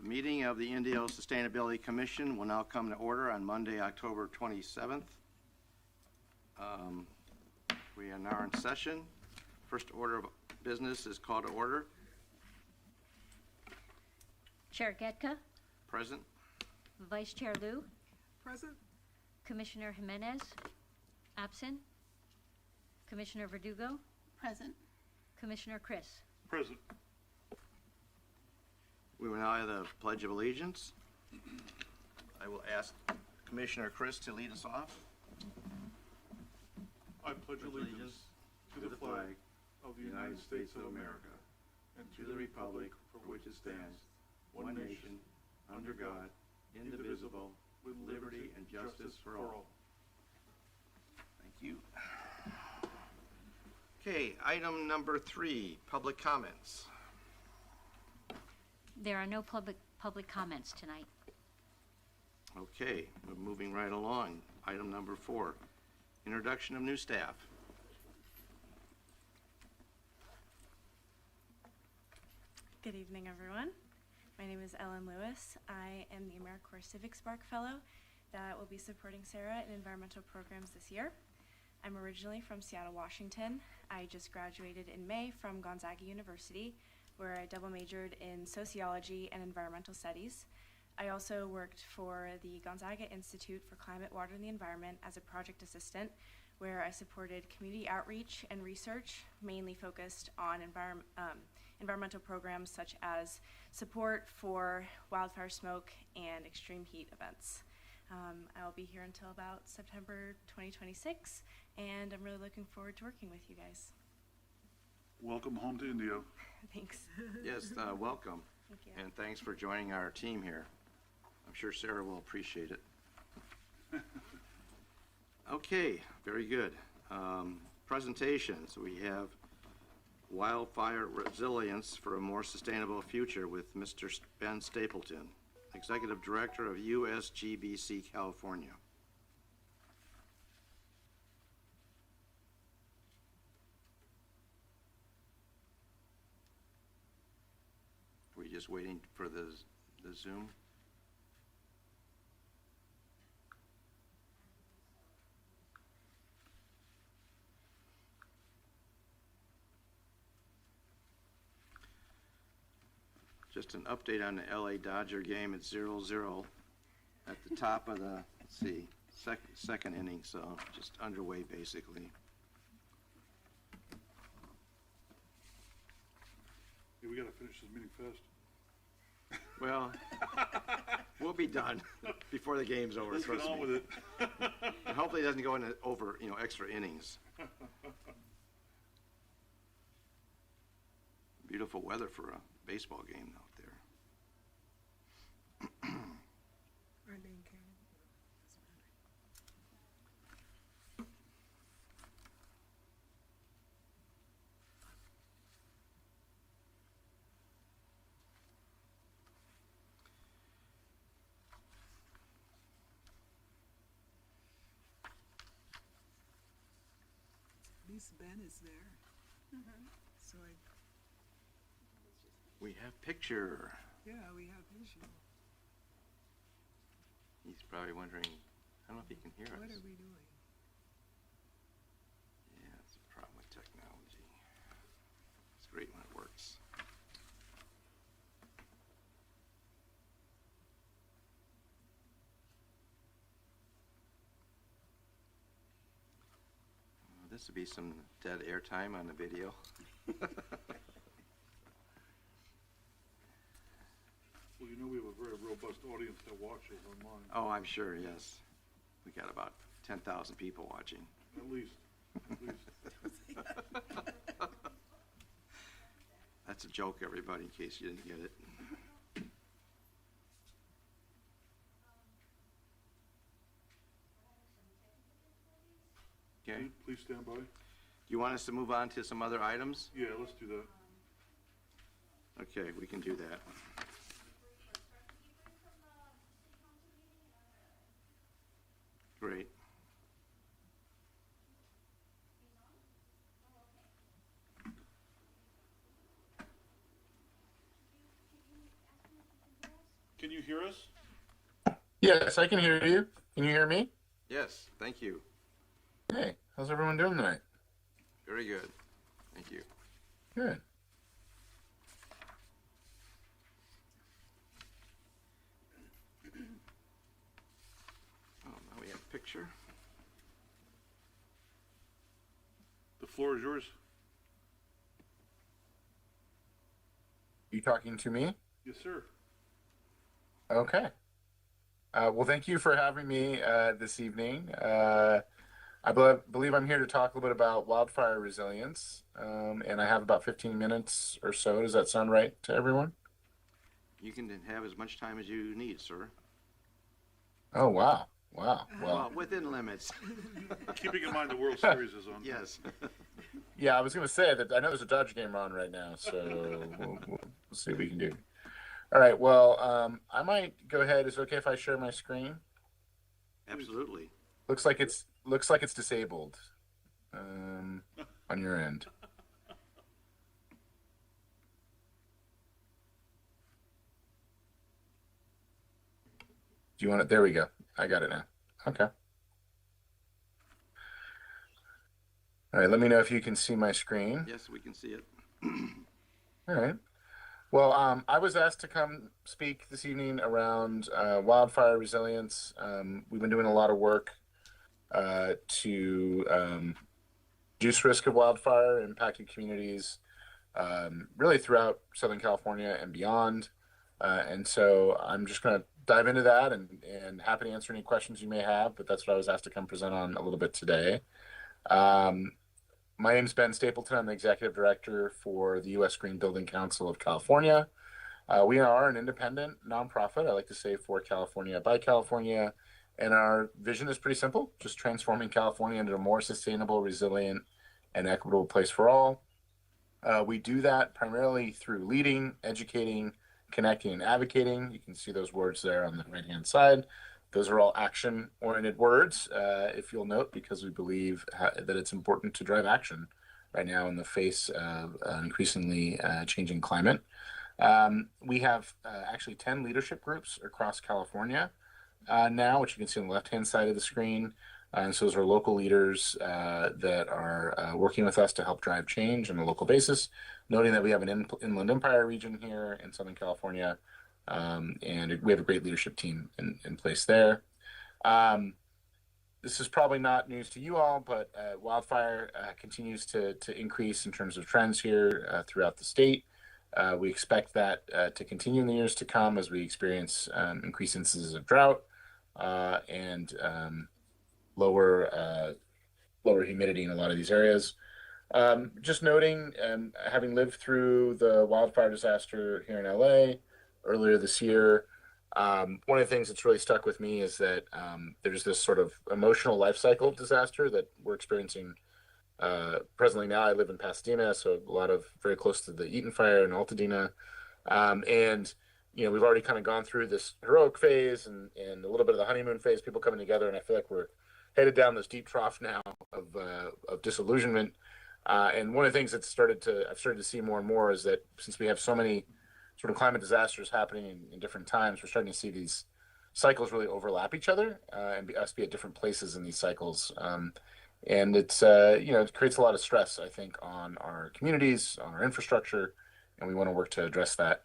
Meeting of the Indio Sustainability Commission will now come to order on Monday, October 27th. We are now in session. First order of business is call to order. Chair Getka, Present. Vice Chair Liu, Present. Commissioner Jimenez, absent. Commissioner Verdugo, Present. Commissioner Chris. Present. We will now have the Pledge of Allegiance. I will ask Commissioner Chris to lead us off. I pledge allegiance to the flag of the United States of America and to the republic for which it stands, one nation, under God, indivisible, with liberty and justice for all. Thank you. Okay, item number 3, public comments. There are no public comments tonight. Okay, we're moving right along. Item number 4, introduction of new staff. Good evening, everyone. My name is Ellen Lewis. I am the AmeriCorps Civic Spark Fellow that will be supporting Sarah in environmental programs this year. I'm originally from Seattle, Washington. I just graduated in May from Gonzaga University, where I double majored in sociology and environmental studies. I also worked for the Gonzaga Institute for Climate, Water, and the Environment as a project assistant, where I supported community outreach and research, mainly focused on environmental programs such as support for wildfire smoke and extreme heat events. I'll be here until about September 2026, and I'm really looking forward to working with you guys. Welcome home to Indio. Thanks. Yes, welcome. Thank you. And thanks for joining our team here. I'm sure Sarah will appreciate it. Okay, very good. Presentations. We have Wildfire Resilience for a More Sustainable Future with Mr. Ben Stapleton, Executive Director of USGBC California. We're just waiting for the Zoom. Just an update on the LA Dodger game. It's 0-0 at the top of the, let's see, second inning, so just underway basically. Yeah, we gotta finish this meeting fast. Well, we'll be done before the game's over. Let's get trust on me. with it. And hopefully it doesn't go into over, extra innings. Beautiful weather for a baseball game out there. Our name came. At least Ben is there. So We have picture. yeah, we have visual. He's probably wondering, I don't know if he can hear What us. are we doing? Yeah, it's a problem with technology. It's great when it works. This would be some dead air time on the video. Well, you know we have a very robust audience that watches online, Oh, I'm sure, yes. We got about 10,000 people watching. at least. That's a joke, everybody, in case you didn't get it. Okay. Please stand by. Do you want us to move on to some other items? Yeah, let's do that. Okay, we can do that. Great. hear us? Yes, I can hear you. Can you hear me? Yes, thank you. Hey, how's everyone doing tonight? Very good. Thank you. Good. Oh, now we have a picture. The floor is yours. You talking to me? Yes, sir. Okay. Well, thank you for having me this evening. I believe I'm here to talk a little bit about wildfire resilience, and I have about 15 minutes or so. Does that sound right to everyone? You can have as much time as you need, sir. Oh, wow. Wow. Well, Well, within limits. Keeping in mind the World Series is on. Yes. yeah, I was going to say that I know there's a Dodger game on right now, so we'll see what we can do. All right. Well, I might go ahead. Is it okay if I share my screen? Absolutely. Looks like it's disabled on your end. Do you want it? There we go. I got it now. Okay. All right. Let me know if you can see my screen. Yes, we can see it. All right. Well, I was asked to come speak this evening around wildfire resilience. We've been doing a lot of work to reduce risk of wildfire impacting communities really throughout Southern California and beyond. And so I'm just going to dive into that and happy to answer any questions you may have, but that's what I was asked to come present on a little bit today. My name is Ben Stapleton. I'm the Executive Director for the U.S. Green Building Council of California. We are an independent nonprofit, I like to say, for California by California. And our vision is pretty simple, just transforming California into a more sustainable, resilient, and equitable place for all. We do that primarily through leading, educating, connecting, and advocating. You can see those words there on the right-hand side. Those are all action-oriented words, if you'll note, because we believe that it's important to drive action right now in the face of an increasingly changing climate. We have actually 10 leadership groups across California now, which you can see on the left-hand side of the screen. And so those are local leaders that are working with us to help drive change on a local basis, noting that we have an Inland Empire region here in Southern California, and we have a great leadership team in place there. This is probably not news to you all, but wildfire continues to increase in terms of trends here throughout the state. We expect that to continue in the years to come as we experience increased instances of drought and lower humidity in a lot of these areas. Just noting, having lived through the wildfire disaster here in LA earlier this year, one of the things that's really stuck with me is that there's this sort of emotional life cycle of disaster that we're experiencing presently now. I live in Pasadena, so a lot of very close to the Eaton Fire in Altadena. And, you know, we've already kind of gone through this heroic phase and a little bit of the honeymoon phase, people coming together, and I feel like we're headed down this deep trough now of disillusionment. And one of the things that I've started to see more and more is that since we have so many sort of climate disasters happening in different times, we're starting to see these cycles really overlap each other and us be at different places in these cycles. And it's, it creates a lot of stress, I think, on our communities, on our infrastructure, and we want to work to address that.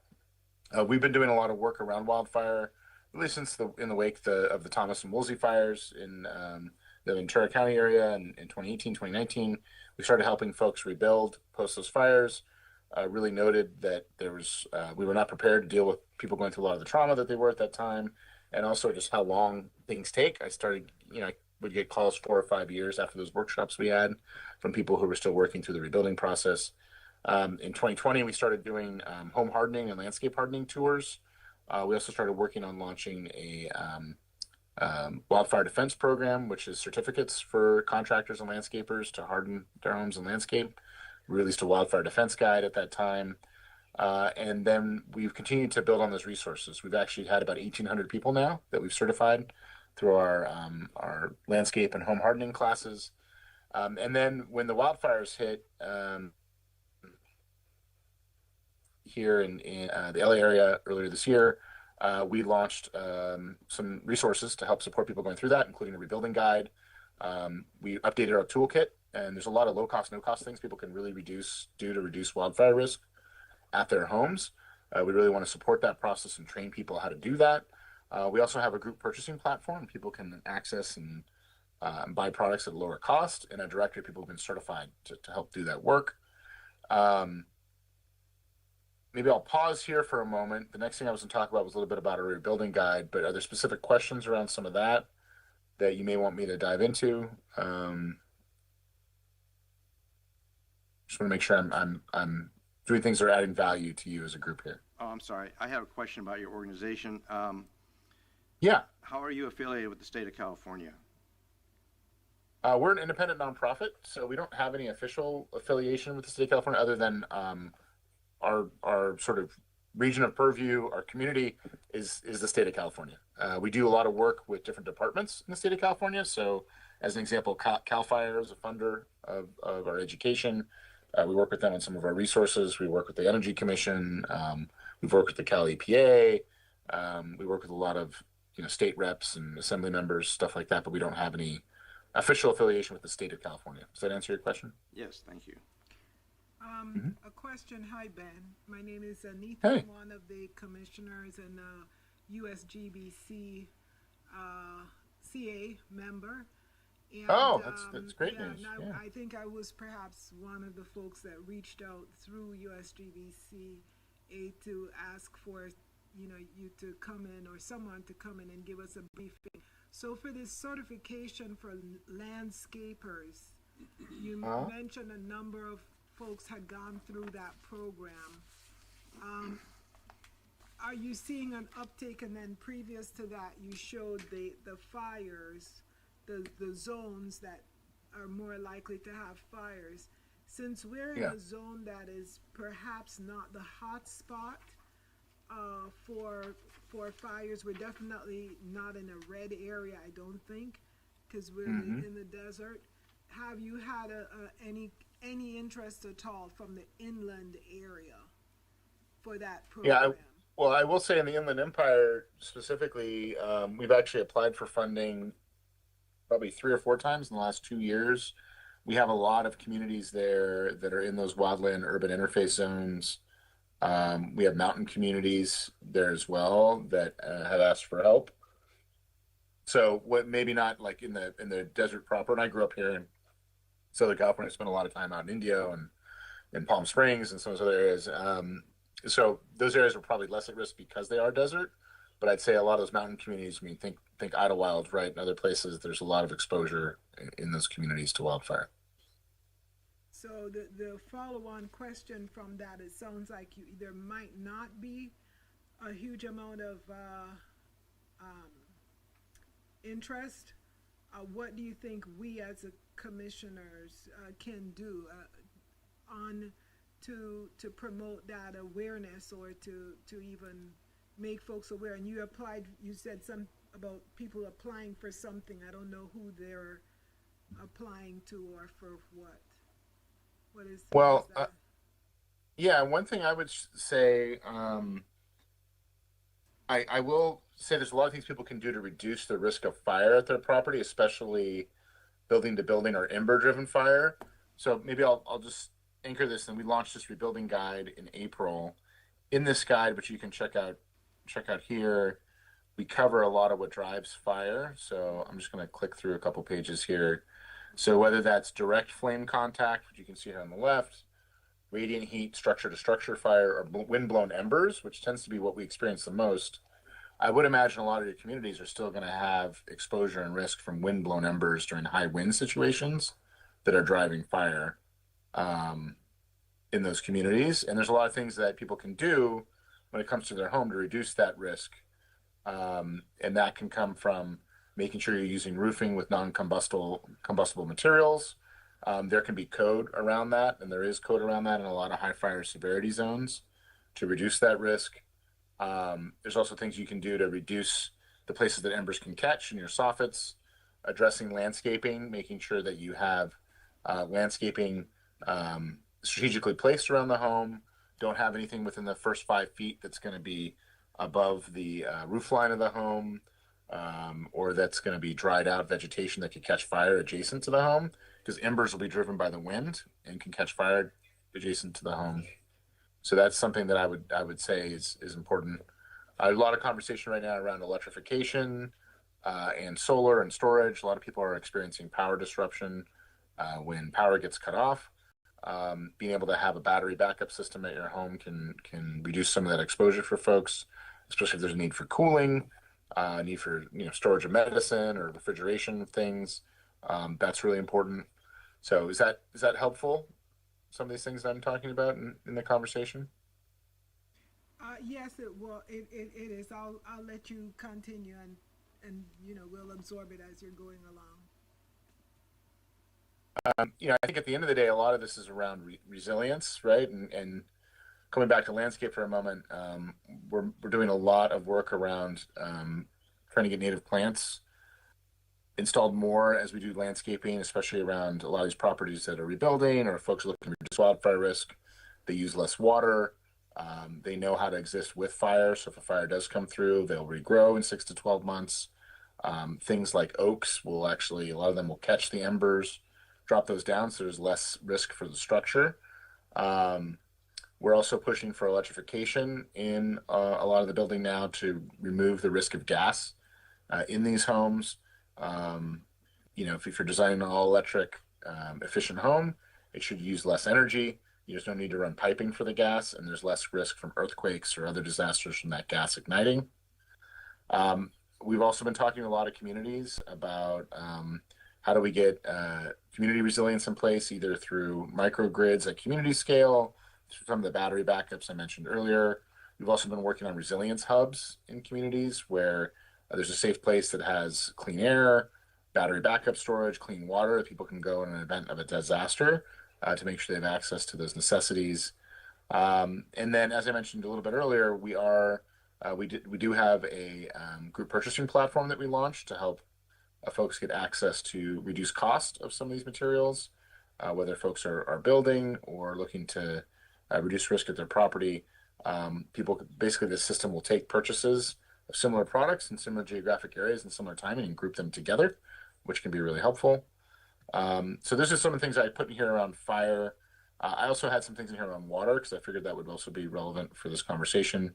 We've been doing a lot of work around wildfire, really since in the wake of the Thomas and Woolsey fires in the Ventura County area in 2018, 2019. We started helping folks rebuild post those fires. Really noted that we were not prepared to deal with people going through a lot of the trauma that they were at that time, and also just how long things take. I would get calls 4 or 5 years after those workshops we had from people who were still working through the rebuilding process. In 2020, we started doing home hardening and landscape hardening tours. We also started working on launching a wildfire defense program, which is certificates for contractors and landscapers to harden their homes and landscape. We released a wildfire defense guide at that time. And then we've continued to build on those resources. We've actually had about 1,800 people now that we've certified through our landscape and home hardening classes. And then when the wildfires hit here in the LA area earlier this year, we launched some resources to help support people going through that, including a rebuilding guide. We updated our toolkit, and there's a lot of low cost, no cost things people can really do to reduce wildfire risk at their homes. We really want to support that process and train people how to do that. We also have a group purchasing platform. People can access and buy products at a lower cost, and a directory of people who've been certified to help do that work. Maybe I'll pause here for a moment. The next thing I was going to talk about was a little bit about a rebuilding guide, but are there specific questions around some of that that you may want me to dive into? Just want to make sure I'm doing things that are adding value to you as a group here. Oh, I'm sorry. I have a question about your organization. Yeah. How are you affiliated with the state of California? We're an independent nonprofit, so we don't have any official affiliation with the state of California other than our sort of region of purview. Our community is the state of California. We do a lot of work with different departments in the state of California. So, as an example, CAL FIRE is a funder of our education. We work with them on some of our resources. We work with the Energy Commission. We've worked with the Cal EPA. We work with a lot of state reps and assembly members, stuff like that. But we don't have any official affiliation with the state of California. Does that answer your question? Yes, thank you. A question. Hi, Ben. My name is Anita. Hey. I'm one of the commissioners and USGBC CA member. And, Oh, that's great yeah, news. and Yeah. I think I was perhaps one of the folks that reached out through USGBC to ask for you to come in or someone to come in and give us a briefing. So for this certification for landscapers, you mentioned a number of folks had gone through that program. Are you seeing an uptake? And then previous to that, you showed the fires, the zones that are more likely to have fires. Since we're in a zone that is perhaps not the hot spot for fires, we're definitely not in a red area, I don't think, because we're in the desert. Have you had any interest at all from the inland area for that program? Well, I will say in the Inland Empire specifically, we've actually applied for funding probably 3 or 4 times in the last 2 years. We have a lot of communities there that are in those wildland urban interface zones. We have mountain communities there as well that have asked for help. So what maybe not like in the desert proper, and I grew up here in Southern California, spent a lot of time out in Indio and in Palm Springs and some of those other areas. So those areas are probably less at risk because they are desert. But I'd say a lot of those mountain communities, I mean, think Idlewild, right, and other places, there's a lot of exposure in those communities to wildfire. So the follow-on question from that, it sounds like there might not be a huge amount of interest. What do you think we as a commissioners can do to promote that awareness or to even make folks aware? And you said some about people applying for something. I don't know who they're applying to or for what. What is that? Yeah, one thing I would say, I will say there's a lot of things people can do to reduce the risk of fire at their property, especially building to building or ember driven fire. So maybe I'll just anchor this, and we launched this rebuilding guide in April. In this guide, which you can check out here, we cover a lot of what drives fire. So I'm just going to click through a couple pages here. So whether that's direct flame contact, which you can see here on the left, radiant heat, structure to structure fire, or wind-blown embers, which tends to be what we experience the most, I would imagine a lot of your communities are still going to have exposure and risk from wind-blown embers during high wind situations that are driving fire in those communities. And there's a lot of things that people can do when it comes to their home to reduce that risk. And that can come from making sure you're using roofing with non-combustible materials. There can be code around that, and there is code around that in a lot of high fire severity zones to reduce that risk. There's also things you can do to reduce the places that embers can catch in your soffits, addressing landscaping, making sure that you have landscaping strategically placed around the home. Don't have anything within the first 5 feet that's going to be above the roof line of the home, or that's going to be dried out vegetation that could catch fire adjacent to the home, because embers will be driven by the wind and can catch fire adjacent to the home. So that's something that I would say is important. A lot of conversation right now around electrification and solar and storage. A lot of people are experiencing power disruption when power gets cut off. Being able to have a battery backup system at your home can reduce some of that exposure for folks, especially if there's a need for cooling, need for storage of medicine or refrigeration of things. That's really important. So is that helpful? Some of these things that I'm talking about in the conversation. Yes, it will. It is. I'll let you continue, and we'll absorb it as you're going along. I think at the end of the day, a lot of this is around resilience, right? And coming back to landscape for a moment, we're doing a lot of work around trying to get native plants installed more as we do landscaping, especially around a lot of these properties that are rebuilding or folks are looking to reduce wildfire risk. They use less water. They know how to exist with fire. So if a fire does come through, they'll regrow in 6 to 12 months. Things like oaks will actually, a lot of them will catch the embers, drop those down, so there's less risk for the structure. We're also pushing for electrification in a lot of the building now to remove the risk of gas in these homes. If you're designing an all-electric efficient home, it should use less energy. You just don't need to run piping for the gas, and there's less risk from earthquakes or other disasters from that gas igniting. We've also been talking to a lot of communities about how do we get community resilience in place, either through microgrids at community scale, through some of the battery backups I mentioned earlier. We've also been working on resilience hubs in communities where there's a safe place that has clean air, battery backup storage, clean water that people can go in an event of a disaster to make sure they have access to those necessities. And then, as I mentioned a little bit earlier, we do have a group purchasing platform that we launched to help folks get access to reduce cost of some of these materials, whether folks are building or looking to reduce risk at their property. Basically, the system will take purchases of similar products in similar geographic areas and similar timing and group them together, which can be really helpful. So those are some of the things I put in here around fire. I also had some things in here around water because I figured that would also be relevant for this conversation.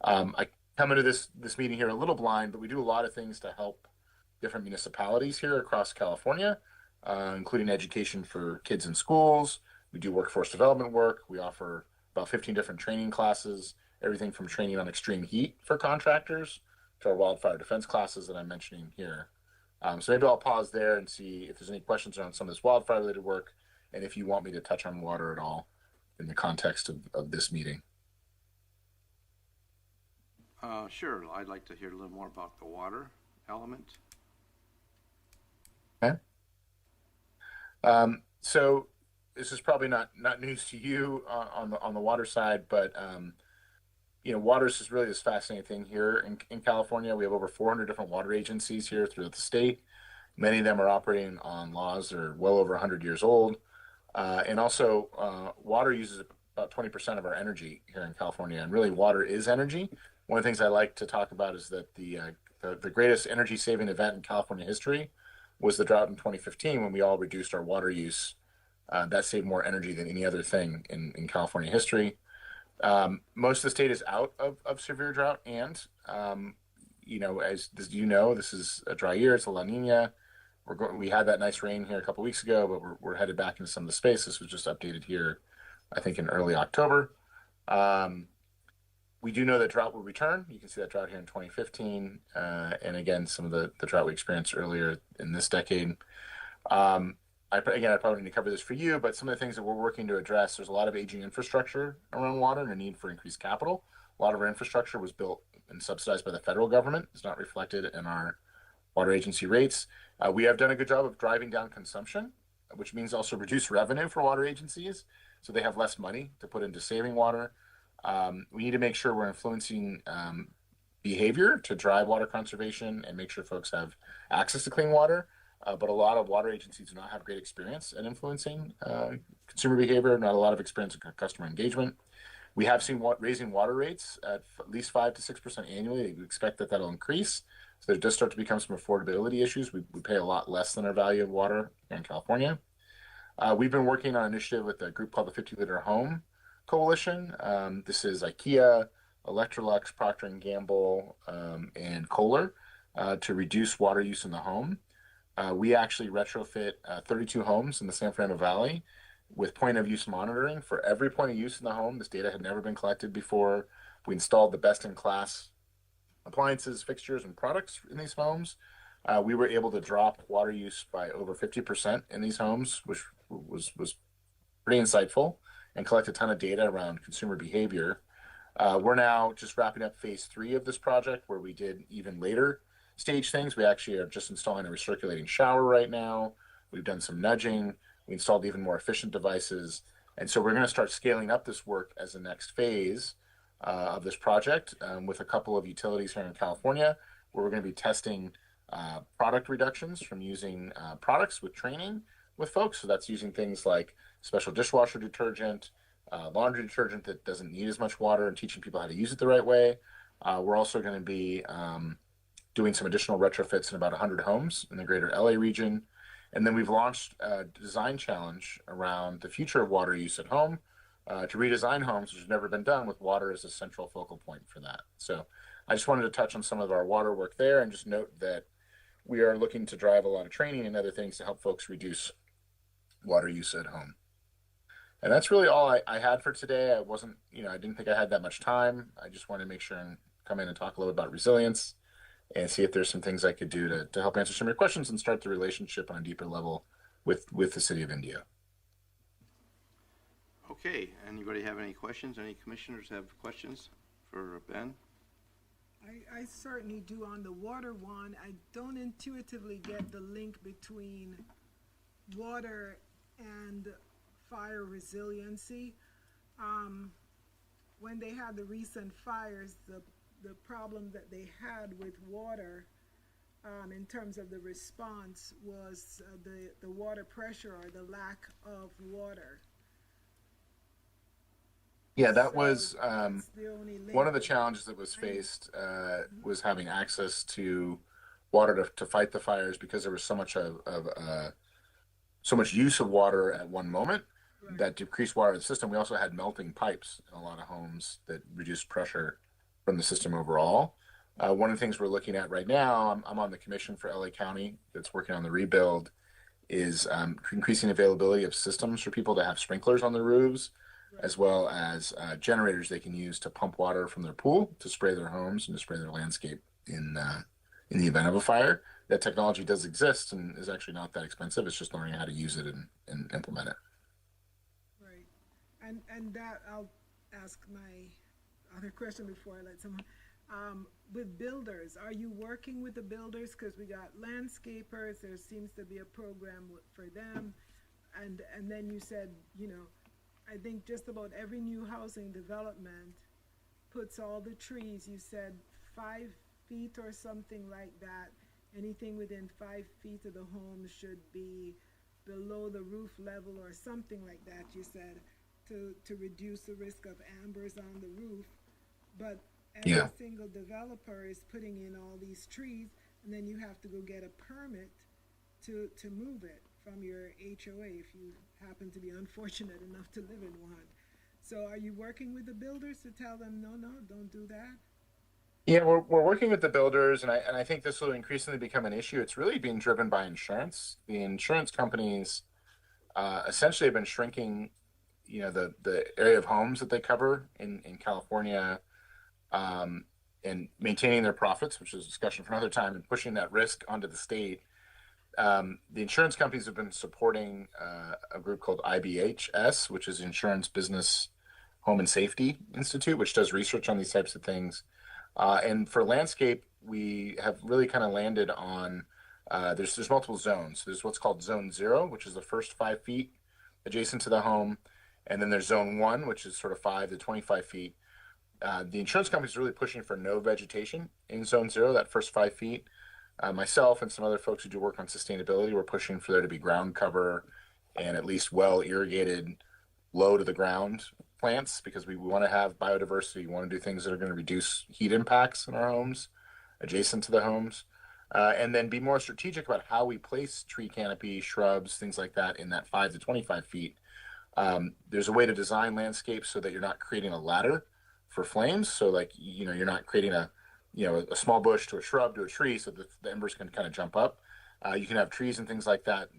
I come into this meeting here a little blind, but we do a lot of things to help different municipalities here across California, including education for kids in schools. We do workforce development work. We offer about 15 different training classes, everything from training on extreme heat for contractors to our wildfire defense classes that I'm mentioning here. So maybe I'll pause there and see if there's any questions around some of this wildfire related work, and if you want me to touch on water at all in the context of this meeting. Sure. I'd like to hear a little more about the water element. Okay. So this is probably not news to you on the water side, but water is just really this fascinating thing here in California. We have over 400 different water agencies here throughout the state. Many of them are operating on laws that are well over 100 years old. And also, water uses about 20% of our energy here in California. And really, water is energy. One of the things I like to talk about is that the greatest energy saving event in California history was the drought in 2015 when we all reduced our water use. That saved more energy than any other thing in California history. Most of the state is out of severe drought, and as this is a dry year. It's a La Nina. We had that nice rain here a couple weeks ago, but we're headed back into some of the space. This was just updated here, I think, in early October. We do know that drought will return. You can see that drought here in 2015, and again, some of the drought we experienced earlier in this decade. I probably need to cover this for you, but some of the things that we're working to address, there's a lot of aging infrastructure around water and a need for increased capital. A lot of our infrastructure was built and subsidized by the federal government. It's not reflected in our water agency rates. We have done a good job of driving down consumption, which means also reduce revenue for water agencies, so they have less money to put into saving water. We need to make sure we're influencing behavior to drive water conservation and make sure folks have access to clean water. But a lot of water agencies do not have great experience at influencing consumer behavior, not a lot of experience in customer engagement. We have seen raising water rates at least 5 to 6% annually. We expect that that'll increase. So there does start to become some affordability issues. We pay a lot less than our value of water here in California. We've been working on an initiative with a group called the 50 Liter Home Coalition. This is IKEA, Electrolux, Procter & Gamble, and Kohler to reduce water use in the home. We actually retrofit 32 homes in the San Fernando Valley with point of use monitoring for every point of use in the home. This data had never been collected before. We installed the best in class appliances, fixtures, and products in these homes. We were able to drop water use by over 50% in these homes, which was pretty insightful, and collect a ton of data around consumer behavior. We're now just wrapping up phase 3 of this project, where we did even later stage things. We actually are just installing a recirculating shower right now. We've done some nudging. We installed even more efficient devices. And so we're going to start scaling up this work as the next phase of this project with a couple of utilities here in California, where we're going to be testing product reductions from using products with training with folks. So that's using things like special dishwasher detergent, laundry detergent that doesn't need as much water, and teaching people how to use it the right way. We're also going to be doing some additional retrofits in about 100 homes in the greater LA region. And then we've launched a design challenge around the future of water use at home to redesign homes, which has never been done, with water as a central focal point for that. So I just wanted to touch on some of our water work there, and just note that we are looking to drive a lot of training and other things to help folks reduce water use at home. And that's really all I had for today. I didn't think I had that much time. I just wanted to make sure and come in and talk a little about resilience and see if there's some things I could do to help answer some of your questions and start the relationship on a deeper level with the city of Indio. Okay, anybody have any questions? Any commissioners have questions for Ben? I certainly do. On the water one, I don't intuitively get the link between water and fire resiliency. When they had the recent fires, the problem that they had with water in terms of the response was the water pressure, or the lack of water. Yeah, that So was that's the only link. one of the challenges that was faced was having access to water to fight the fires, because there was so much so much use of water at one moment Right. that decreased water in the system. We also had melting pipes in a lot of homes that reduced pressure from the system overall. One of the things we're looking at right now, I'm on the commission for LA County that's working on the rebuild, is increasing availability of systems for people to have sprinklers on their roofs, as well as generators they can use to pump water from their pool to spray their homes and to spray their landscape in the event of a fire. That technology does exist and is actually not that expensive. It's just learning how to use it and implement it. Right. And that, I'll ask my other question before I let someone. With builders, are you working with the builders? Because we got landscapers, there seems to be a program for them. And then you said, I think just about every new housing development puts all the trees, you said 5 feet or something like that. Anything within 5 feet of the home should be below the roof level or something like that, you said, to reduce the risk of ambers on the roof. But every Yeah. single developer is putting in all these trees, and then you have to go get a permit to move it from your HOA if you happen to be unfortunate enough to live in one. So are you working with the builders to tell them, no, don't do that? Yeah, we're working with the builders, and I think this will increasingly become an issue. It's really being driven by insurance. The insurance companies essentially have been shrinking, the area of homes that they cover in California, and maintaining their profits, which is a discussion for another time, and pushing that risk onto the state. The insurance companies have been supporting a group called IBHS, which is Insurance Business Home and Safety Institute, which does research on these types of things. And for landscape, we have really kind of landed on, there's multiple zones. There's what's called Zone 0, which is the first 5 feet adjacent to the home. And then there's Zone 1, which is sort of 5 to 25 feet. The insurance companies are really pushing for no vegetation in Zone 0, that first 5 feet. Myself and some other folks who do work on sustainability, we're pushing for there to be ground cover and at least well irrigated, low to the ground plants because we want to have biodiversity. We want to do things that are going to reduce heat impacts in our homes, adjacent to the homes, and then be more strategic about how we place tree canopy, shrubs, things like that in that 5 to 25 feet. There's a way to design landscapes so that you're not creating a ladder for flames. So like, you're not creating a small bush to a shrub to a tree so that the embers can kind of jump up. You can have trees and things like that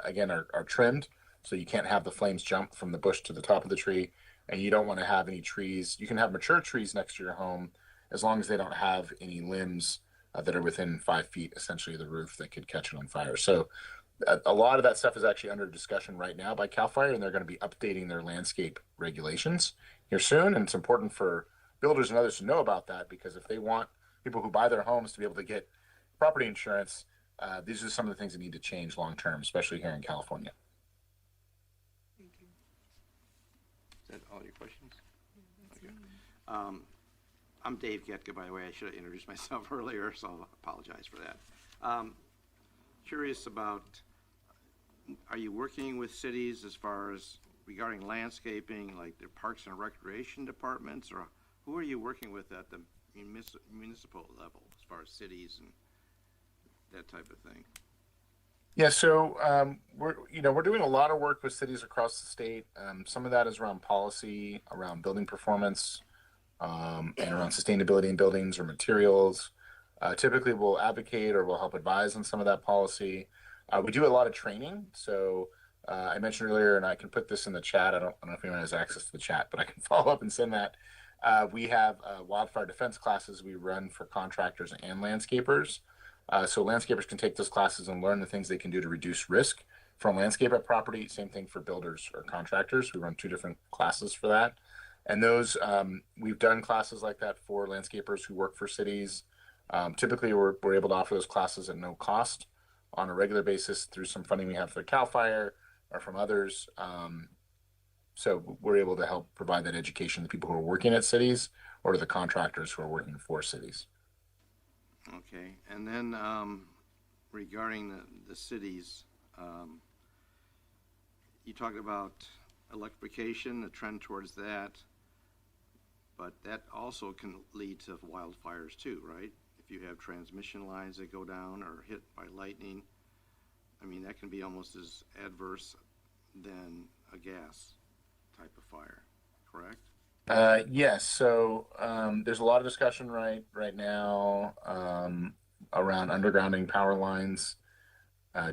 again are trimmed, so you can't have the flames jump from the bush to the top of the tree, and you don't want to have any trees. You can have mature trees next to your home as long as they don't have any limbs that are within 5 feet, essentially, of the roof that could catch it on fire. So a lot of that stuff is actually under discussion right now by CAL FIRE, and they're going to be updating their landscape regulations here soon. And it's important for builders and others to know about that, because if they want people who buy their homes to be able to get property insurance, these are some of the things that need to change long term, especially here in California. Thank you. Is that all your questions? Okay. I'm Dave Getka, by the way. I should have introduced myself earlier, so I'll apologize for that. Curious about, are you working with cities as far as regarding landscaping, like their parks and recreation departments, or who are you working with at the municipal level as far as cities and that type of thing? Yeah, so we're doing a lot of work with cities across the state. Some of that is around policy, around building performance, and around sustainability in buildings or materials. Typically, we'll advocate or we'll help advise on some of that policy. We do a lot of training. So I mentioned earlier, and I can put this in the chat. I don't know if anyone has access to the chat, but I can follow up and send that. We have wildfire defense classes we run for contractors and landscapers. So landscapers can take those classes and learn the things they can do to reduce risk from landscape at property. Same thing for builders or contractors. We run 2 different classes for that. And those, we've done classes like that for landscapers who work for cities. Typically, we're able to offer those classes at no cost on a regular basis through some funding we have for CAL FIRE or from others. So we're able to help provide that education to people who are working at cities or to the contractors who are working for cities. Okay, and then regarding the cities, you talked about electrification, the trend towards that, but that also can lead to wildfires too, right? If you have transmission lines that go down or hit by lightning, I mean, that can be almost as adverse than a gas type of fire, correct? Yes. So there's a lot of discussion right now around undergrounding power lines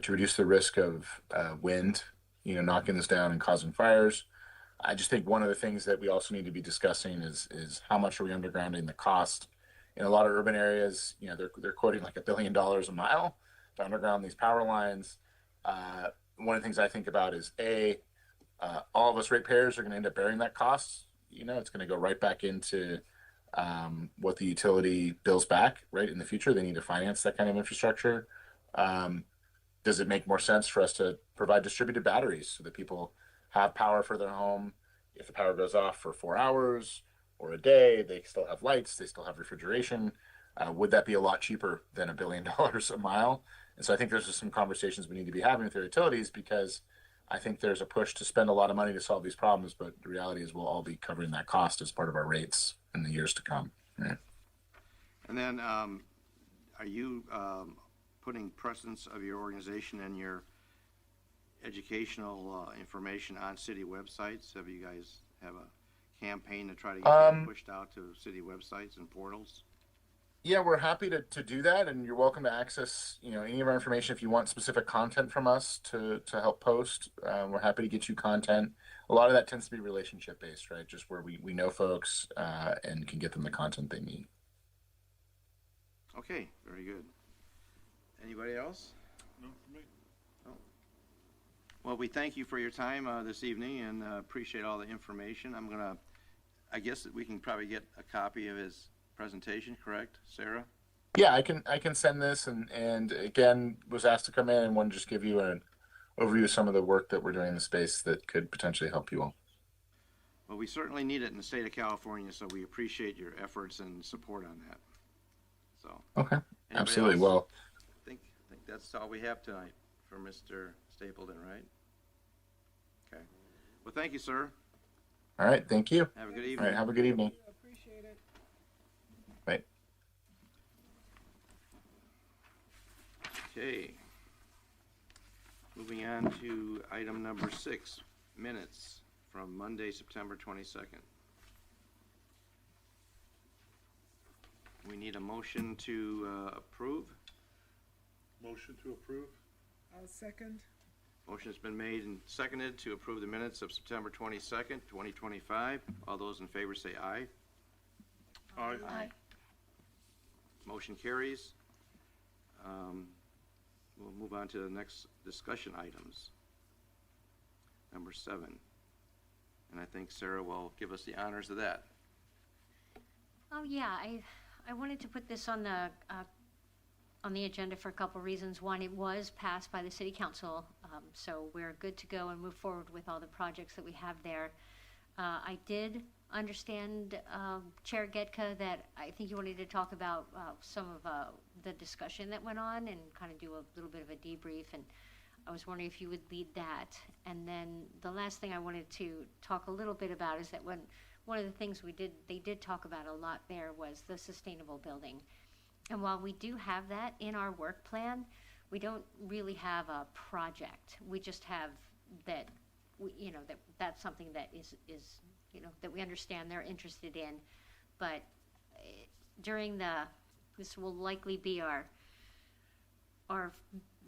to reduce the risk of wind, knocking this down and causing fires. I just think one of the things that we also need to be discussing is how much are we undergrounding, the cost. In a lot of urban areas, they're quoting like $1 billion a mile to underground these power lines. One of the things I think about is all of us ratepayers are going to end up bearing that cost. It's going to go right back into what the utility bills back, right, in the future. They need to finance that kind of infrastructure. Does it make more sense for us to provide distributed batteries so that people have power for their home? If the power goes off for 4 hours or a day, they still have lights, they still have refrigeration. Would that be a lot cheaper than $1 billion a mile? And so I think there's just some conversations we need to be having with our utilities, because I think there's a push to spend a lot of money to solve these problems, but the reality is we'll all be covering that cost as part of our rates in the years to come. Right? And then are you putting presence of your organization and your educational information on city websites? Have you guys have a campaign to try to get that pushed out to city websites and portals? Yeah, we're happy to do that, and you're welcome to access any of our information if you want specific content from us to help post. We're happy to get you content. A lot of that tends to be relationship based, right? Just where we know folks and can get them the content they need. Okay, very good. Anybody else? No, for me. Oh. Well, we thank you for your time this evening and appreciate all the information. I guess that we can probably get a copy of his presentation, correct, Sarah? Yeah, I can send this, and again, was asked to come in and want to just give you an overview of some of the work that we're doing in the space that could potentially help you all. Well, we certainly need it in the state of California, so we appreciate your efforts and support on that. So. Okay, Anybody absolutely. else? Well, I think that's all we have tonight for Mr. Stapleton, right? Okay. Well, thank you, sir. All right, thank you. Have a good All evening. right, have a good evening. Appreciate it. Bye. Okay. Moving on to item number 6, minutes from Monday, September 22nd. We need a motion to approve. Motion to approve? I'll second. Motion's been made and seconded to approve the minutes of September 22nd, 2025. All those in favor say aye. Aye. Aye. Motion carries. We'll move on to the next discussion items. Number 7. And I think Sarah will give us the honors of that. Oh, yeah, I wanted to put this on the agenda for a couple reasons. One, it was passed by the city council, so we're good to go and move forward with all the projects that we have there. I did understand, Chair Getka, that I think you wanted to talk about some of the discussion that went on and kind of do a little bit of a debrief, and I was wondering if you would lead that. And then the last thing I wanted to talk a little bit about is that one of the things they did talk about a lot there was the sustainable building. And while we do have that in our work plan, we don't really have a project. We just have that, that's something that is that we understand they're interested in. But this will likely be our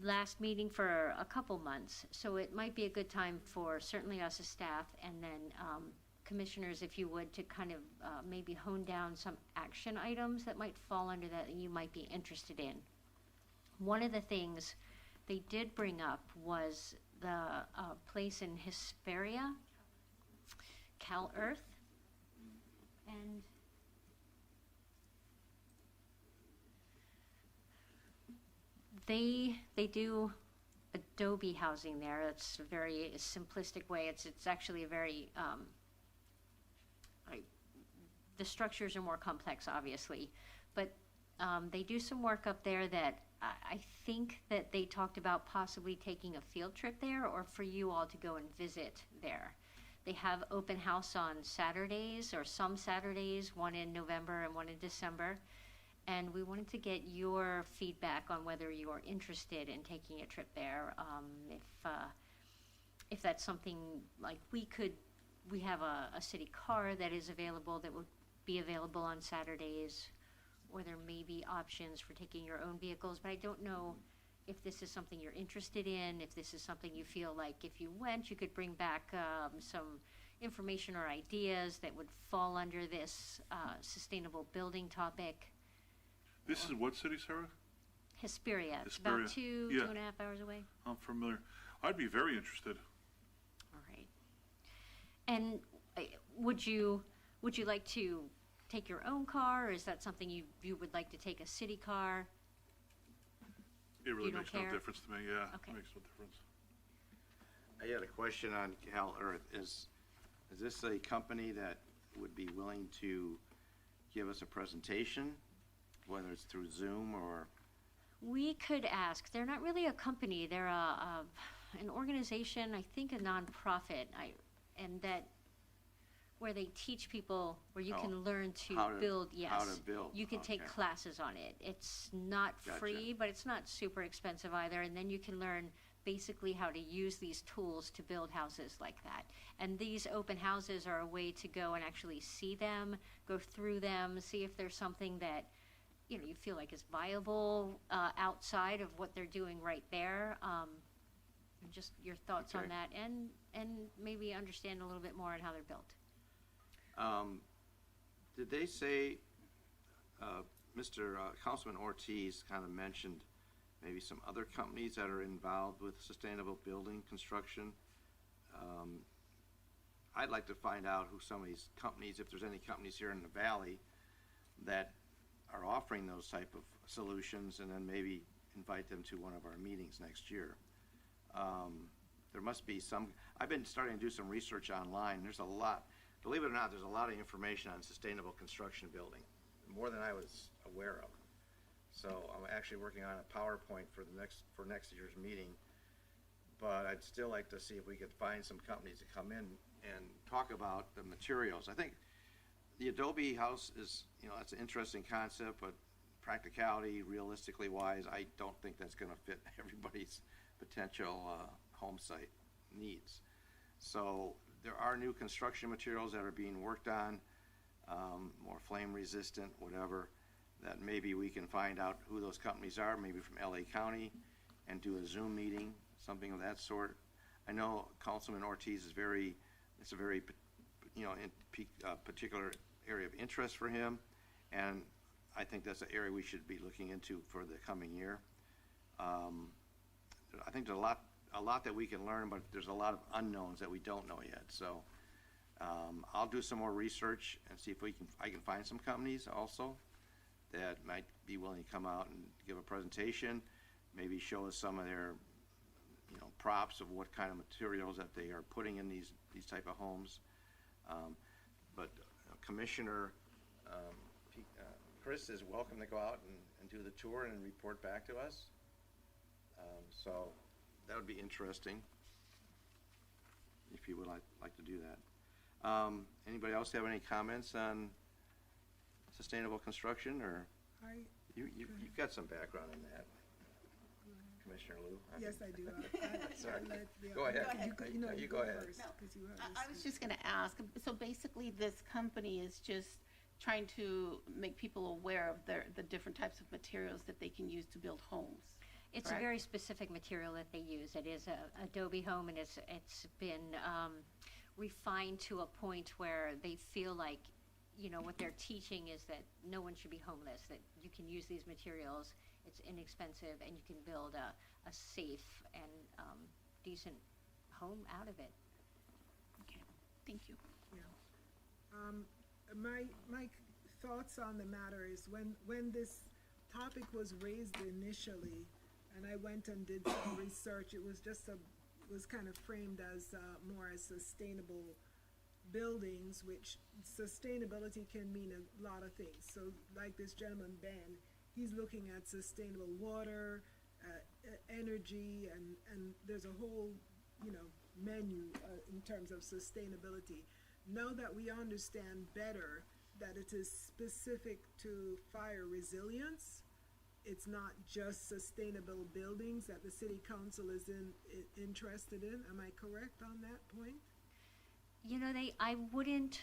last meeting for a couple months. So it might be a good time for certainly us as staff and then commissioners, if you would, to kind of maybe hone down some action items that might fall under that you might be interested in. One of the things they did bring up was the place in Hesperia, Cal Earth, and they do Adobe housing there. It's a very simplistic way. It's actually a very the structures are more complex, obviously, but they do some work up there that I think that they talked about possibly taking a field trip there or for you all to go and visit there. They have open house on Saturdays, or some Saturdays, one in November and one in December, and we wanted to get your feedback on whether you are interested in taking a trip there. If that's something like we have a city car that is available, that would be available on Saturdays, or there may be options for taking your own vehicles, but I don't know if this is something you're interested in, if this is something you feel like if you went, you could bring back some information or ideas that would fall under this sustainable building topic. This is what city, Sarah? Hesperia. It's about Hesperia. 2.5 hours away. I'm familiar. I'd be very interested. All right. And would you like to take your own car, or is that something you would like to take a city car? It really don't makes no care? difference to me, yeah. Okay. It makes no difference. I had a question on Cal Earth. Is this a company that would be willing to give us a presentation, whether it's through Zoom or? We could ask. They're not really a company. They're an organization, I think a nonprofit, and that where they teach people, where you can learn to build. Yes, how to build. You can take classes on it. It's not free, but it's not super expensive either. And then you can learn basically how to use these tools to build houses like that. And these open houses are a way to go and actually see them, go through them, see if there's something that you feel like is viable outside of what they're doing right there. And just your thoughts on that, and maybe understand a little bit more on how they're built. Did they say, Mr. Councilman Ortiz kind of mentioned maybe some other companies that are involved with sustainable building construction? I'd like to find out who some of these companies, if there's any companies here in the valley that are offering those type of solutions, and then maybe invite them to one of our meetings next year. There must be some. I've been starting to do some research online. There's a lot. Believe it or not, there's a lot of information on sustainable construction building, more than I was aware of. So I'm actually working on a PowerPoint for next year's meeting. but I'd still like to see if we could find some companies to come in and talk about the materials. I think the Adobe house is, that's an interesting concept, but practicality, realistically wise, I don't think that's gonna fit everybody's potential, home site needs. So there are new construction materials that are being worked on, more flame resistant, whatever, that maybe we can find out who those companies are, maybe from LA County, and do a Zoom meeting, something of that sort. I know Councilman Ortiz is it's a very, particular area of interest for him, and I think that's an area we should be looking into for the coming year. I think there's a lot that we can learn, but there's a lot of unknowns that we don't know yet. So I'll do some more research and see if I can find some companies also that might be willing to come out and give a presentation, maybe show us some of their, props of what kind of materials that they are putting in these type of homes. But Commissioner Chris is welcome to go out and do the tour and report back to us. So that would be interesting if you would like to do that. Anybody else have any comments on sustainable construction, or you've got some background in that, Commissioner Liu? Yes, I do. Sorry. Yeah, Go ahead. You go ahead. first, 'cause you have I was just gonna ask, so basically this company is just trying to make people aware of the different types of materials that they can use to build homes. It's Correct. a very specific material that they use. It is a Adobe home, and it's been refined to a point where they feel like, what they're teaching is that no one should be homeless, that you can use these materials, it's inexpensive, and you can build a safe and decent home out of it. Okay, thank you. My thoughts on the matter is when this topic was raised initially, and I went and did some research, it was was kind of framed as more as sustainable buildings, which sustainability can mean a lot of things. So like this gentleman, Ben, he's looking at sustainable water, energy, and there's a whole, menu in terms of sustainability. Now that we understand better that it is specific to fire resilience, it's not just sustainable buildings that the city council is interested in. Am I correct on that point? I wouldn't,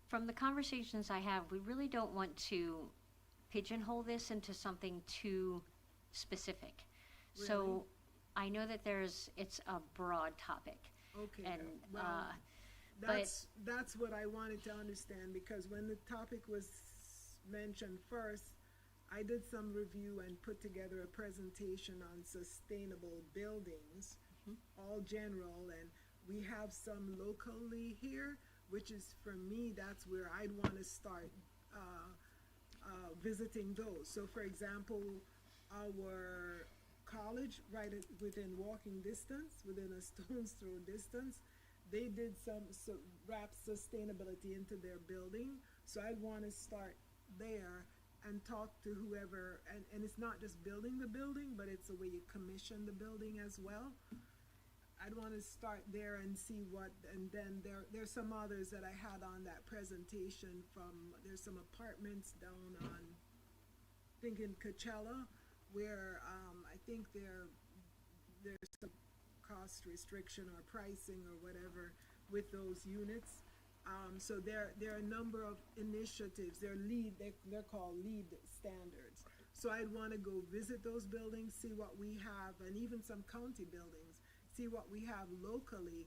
from the conversations I have, we really don't want to pigeonhole this into something too specific. Really? So I know that it's a broad topic. Okay, And, well, that's what I wanted to understand, because when the topic was mentioned first, I did some review and put together a presentation on sustainable buildings, all general, and we have some locally here, which is, for me, that's where I'd want to start visiting those. So for example, our college, within walking distance, within a stone's throw distance, they did wrap sustainability into their building. So I'd want to start there and talk to whoever, and it's not just building the building, but it's the way you commission the building as well. I'd want to start there and see and then there's some others that I had on that presentation there's some apartments down on, I think in Coachella, where I think there's some cost restriction or pricing or whatever with those units. So there are a number of initiatives. They're called LEED standards. So I'd want to go visit those buildings, see what we have, and even some county buildings, see what we have locally,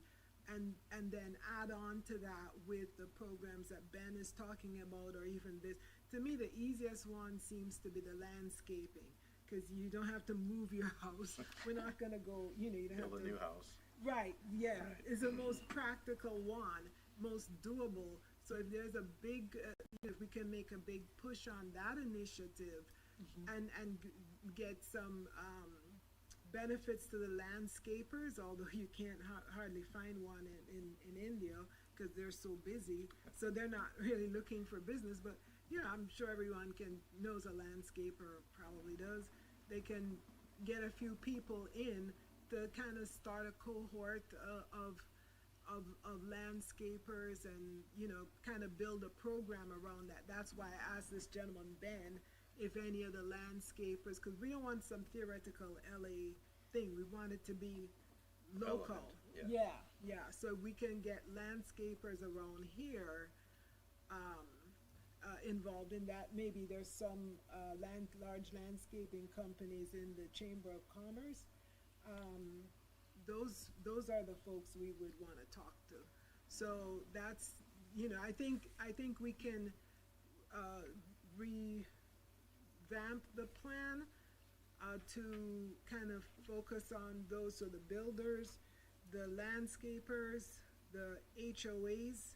and then add on to that with the programs that Ben is talking about, or even this. To me, the easiest one seems to be the landscaping, because you don't have to move your house. We're not going to go, you don't have to Build a new house. Right, yeah, it's the most practical one, most doable. So if there's a big, if we can make a big push on that initiative, and get some benefits to the landscapers, although you can't hardly find one in India because they're so busy, so they're not really looking for business. But I'm sure everyone knows a landscaper, probably does. They can get a few people in to kind of start a cohort of landscapers and, you know, kind of build a program around that. That's why I asked this gentleman, Ben, if any of the landscapers, because we don't want some theoretical LA thing. We want it to be local. Relevant, Yeah. So we can get landscapers around here involved in that. Maybe there's some large landscaping companies in the Chamber of Commerce. Those are the folks we would want to talk to. So that's, you know, I think we can revamp the plan to kind of focus on those, so the builders, the landscapers, the HOAs,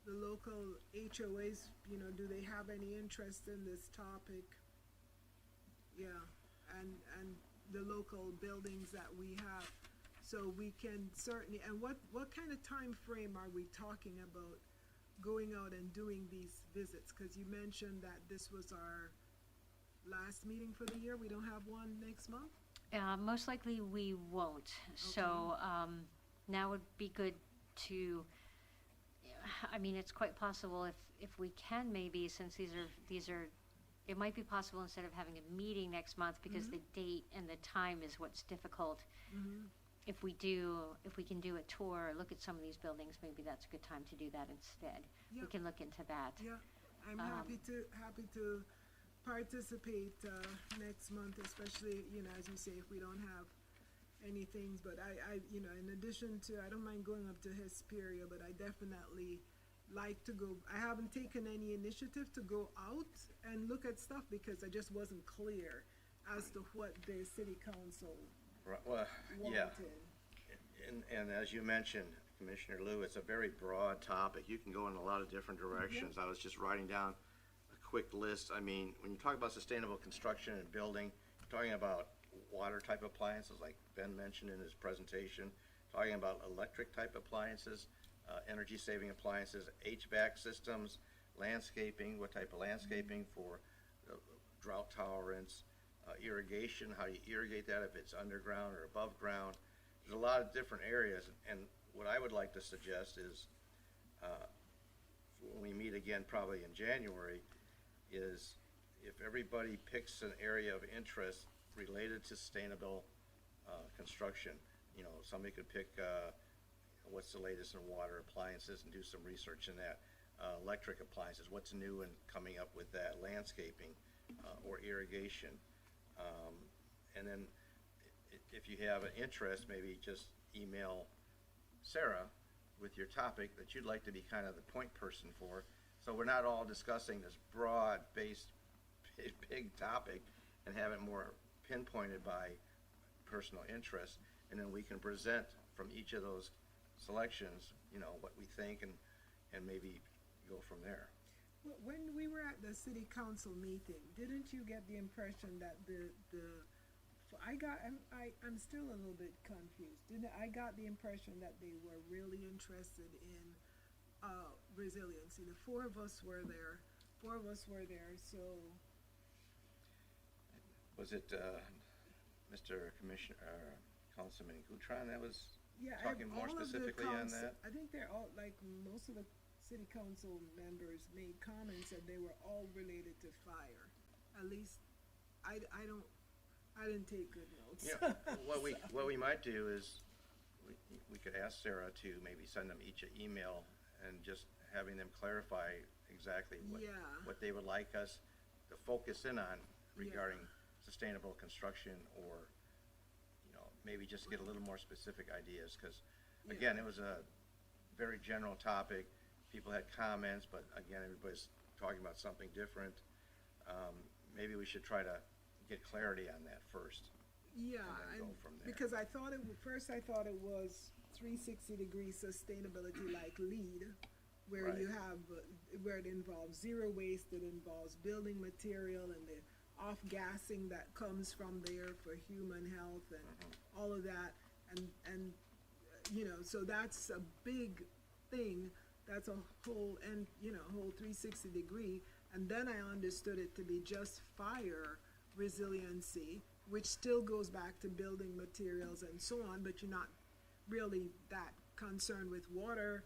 the local HOAs, you know, do they have any interest in this topic? Yeah, and the local buildings that we have. So we can certainly, and what kind of time frame are we talking about going out and doing these visits? Because you mentioned that this was our last meeting for the year. We don't have one next month? Most likely we won't. So now would be good to, I mean, it's quite possible if we can maybe, since these are, it might be possible instead of having a meeting next month, because the date and the time is what's difficult. If we can do a tour, look at some of these buildings, maybe that's a good time to do that instead. Yeah. We can look into that. Yeah, I'm happy to participate next month, especially, you know, as you say, if we don't have any things. But I you know, in addition to, I don't mind going up to Hesperia, but I definitely like to go. I haven't taken any initiative to go out and look at stuff because I just wasn't clear as to what the city council Right, well, wanted. yeah. And as you mentioned, Commissioner Liu, it's a very broad topic. You can go in a lot of different directions. I was just writing down a quick list. I mean, when you talk about sustainable construction and building, you're talking about water type appliances, like Ben mentioned in his presentation, talking about electric type appliances, energy saving appliances, HVAC systems, landscaping, what type of landscaping for drought tolerance, irrigation, how you irrigate that, if it's underground or above ground. There's a lot of different areas, and what I would like to suggest is, when we meet again probably in January, is if everybody picks an area of interest related to sustainable construction. You know, somebody could pick what's the latest in water appliances and do some research in that. Electric appliances, what's new and coming up with that, landscaping or irrigation. And then if you have an interest, maybe just email Sarah with your topic that you'd like to be kind of the point person for. So we're not all discussing this broad-based big topic, and have it more pinpointed by personal interest. And then we can present from each of those selections, you know, what we think, and maybe go from there. When we were at the city council meeting, didn't you get the impression that I'm still a little bit confused. I got the impression that they were really interested in resiliency. The four of us were there, so. Was it Mr. Commissioner, Councilman Gutron that was Yeah, talking more all of the specifically on council- that? I think they're all, like, most of the city council members made comments that they were all related to fire. At least, I didn't take good notes. Yeah, what we might do is, we could ask Sarah to maybe send them each an email and just having them clarify exactly Yeah. what they would like us to focus in on regarding sustainable construction, or, you know, maybe just get a little more specific ideas, because, again, it was a very general topic. People had comments, but again, everybody's talking about something different. Maybe we should try to get clarity on that first. Yeah, And then go from there. because I thought it was 360-degree sustainability, like LEED, where Right. you have, where it involves zero waste, it involves building material and the off-gassing that comes from there for human health and all of that. And you know, so that's a big thing. That's a whole, and, you know, whole 360-degree. And then I understood it to be just fire resiliency, which still goes back to building materials and so on, but you're not really that concerned with water,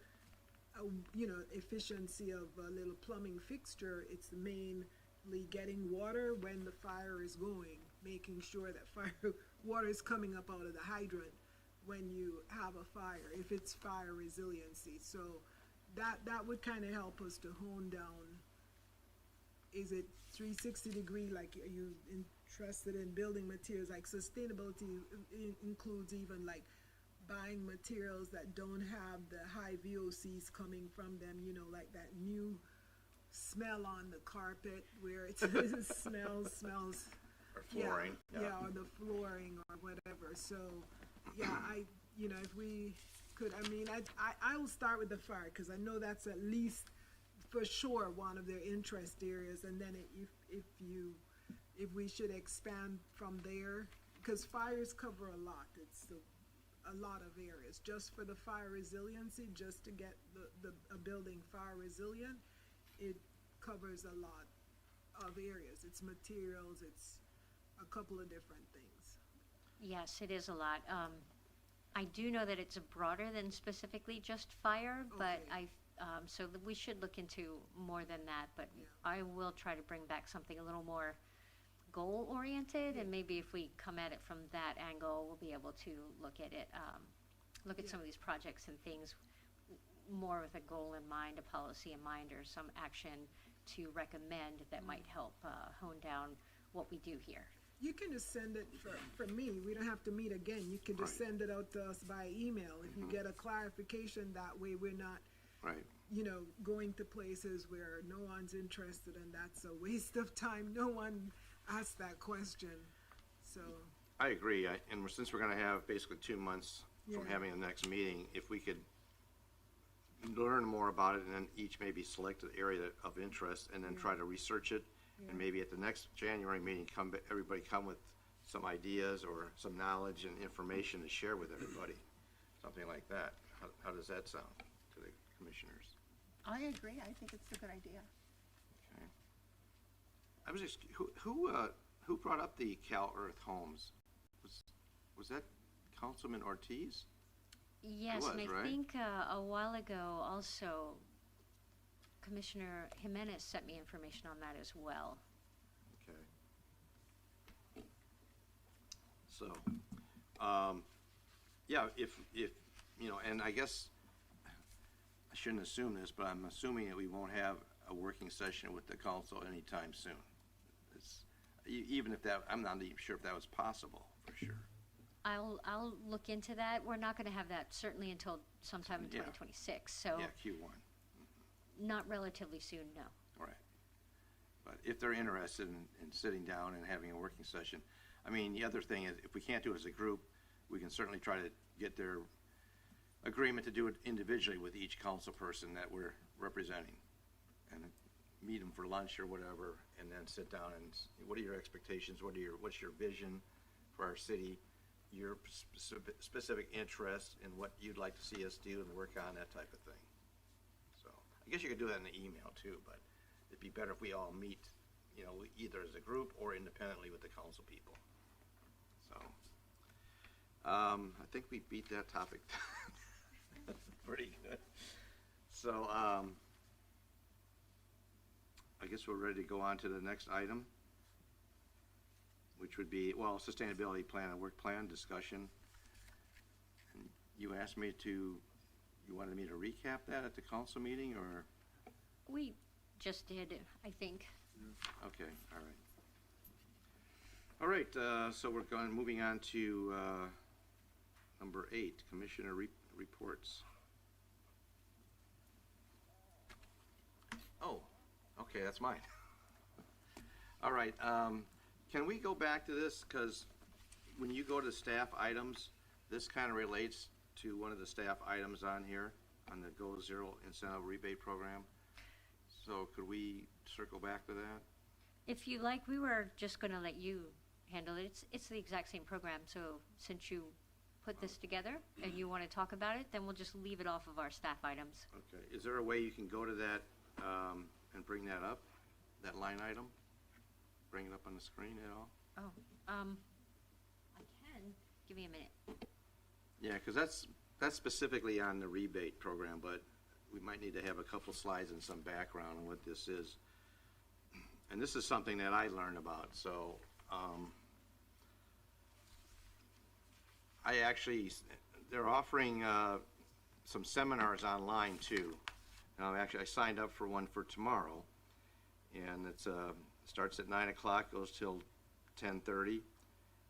efficiency of a little plumbing fixture. It's mainly getting water when the fire is going, making sure that water is coming up out of the hydrant when you have a fire, if it's fire resiliency. So that would kind of help us to hone down. Is it 360 degree? Like, are you interested in building materials? Like, sustainability includes even like buying materials that don't have the high VOCs coming from them, like that new smell on the carpet where it smells Or flooring. yeah, or the flooring or whatever. So yeah, if we could, I will start with the fire, because I know that's at least for sure one of their interest areas, and then if we should expand from there, because fires cover a lot. It's a lot of areas. Just for the fire resiliency, just to get a building fire resilient, it covers a lot of areas. It's materials, it's a couple of different things. Yes, it is a lot. I do know that it's broader than specifically just fire, but Okay. so we should look into more than that, but Yeah. I will try to bring back something a little more goal-oriented, and maybe if we come at it from that angle, we'll be able to look at it, look at some of these projects and things more with a goal in mind, a policy in mind, or some action to recommend that might help hone down what we do here. You can just send it for me. We don't have to meet again. You can just Right. send it out to us by email. If you get a clarification, that way we're not, Right. going to places where no one's interested, and that's a waste of time. No one asked that question. So, I agree, and since we're gonna have basically 2 months from Yeah. having the next meeting, if we could learn more about it and then each maybe select an area of interest and then try to research it, and maybe at the next January meeting, everybody come with some ideas or some knowledge and information to share with everybody, something like that. How does that sound to the commissioners? I agree. I think it's a good idea. Okay. I was just, who brought up the Cal Earth homes? Was that Councilman Ortiz? Yes, and was, I right? think a while ago also Commissioner Jimenez sent me information on that as well. Okay. So, yeah, if, and I guess I shouldn't assume this, but I'm assuming that we won't have a working session with the council anytime soon. Even if that, I'm not even sure if that was possible, for sure. I'll look into that. We're not going to have that certainly until sometime in Yeah. 2026, so Yeah, Q1, not relatively soon, no. all right. But if they're interested in sitting down and having a working session, the other thing is, if we can't do it as a group, we can certainly try to get their agreement to do it individually with each council person that we're representing. And meet them for lunch or whatever, and then sit down and, what are your expectations, what's your vision for our city, your specific interest in what you'd like to see us do and work on, that type of thing. So, I guess you could do that in the email too, but it'd be better if we all meet, either as a group or independently with the council people. So, I think we beat that topic pretty good. So, I guess we're ready to go on to the next item, which would be, sustainability plan and work plan discussion. And you wanted me to recap that at the council meeting, or? We just did, I think. Okay, all right. So we're moving on to, number 8, Commissioner reports. Oh, okay, that's mine. All right, can we go back to this? Because when you go to staff items, this kind of relates to one of the staff items on here, on the Go Zero Incentive Rebate Program. So could we circle back to that? If you like, we were just going to let you handle it. It's the exact same program, so since you put this together and you want to talk about it, then we'll just leave it off of our staff items. Okay, is there a way you can go to that and bring that up, that line item? Bring it up on the screen at all? Oh, give me a minute. Yeah, because that's specifically on the rebate program, but we might need to have a couple slides and some background on what this is. And this is something that I learned about, so they're offering some seminars online too. Now, actually, I signed up for one for tomorrow, and it's starts at 9 o'clock, goes till 10:30,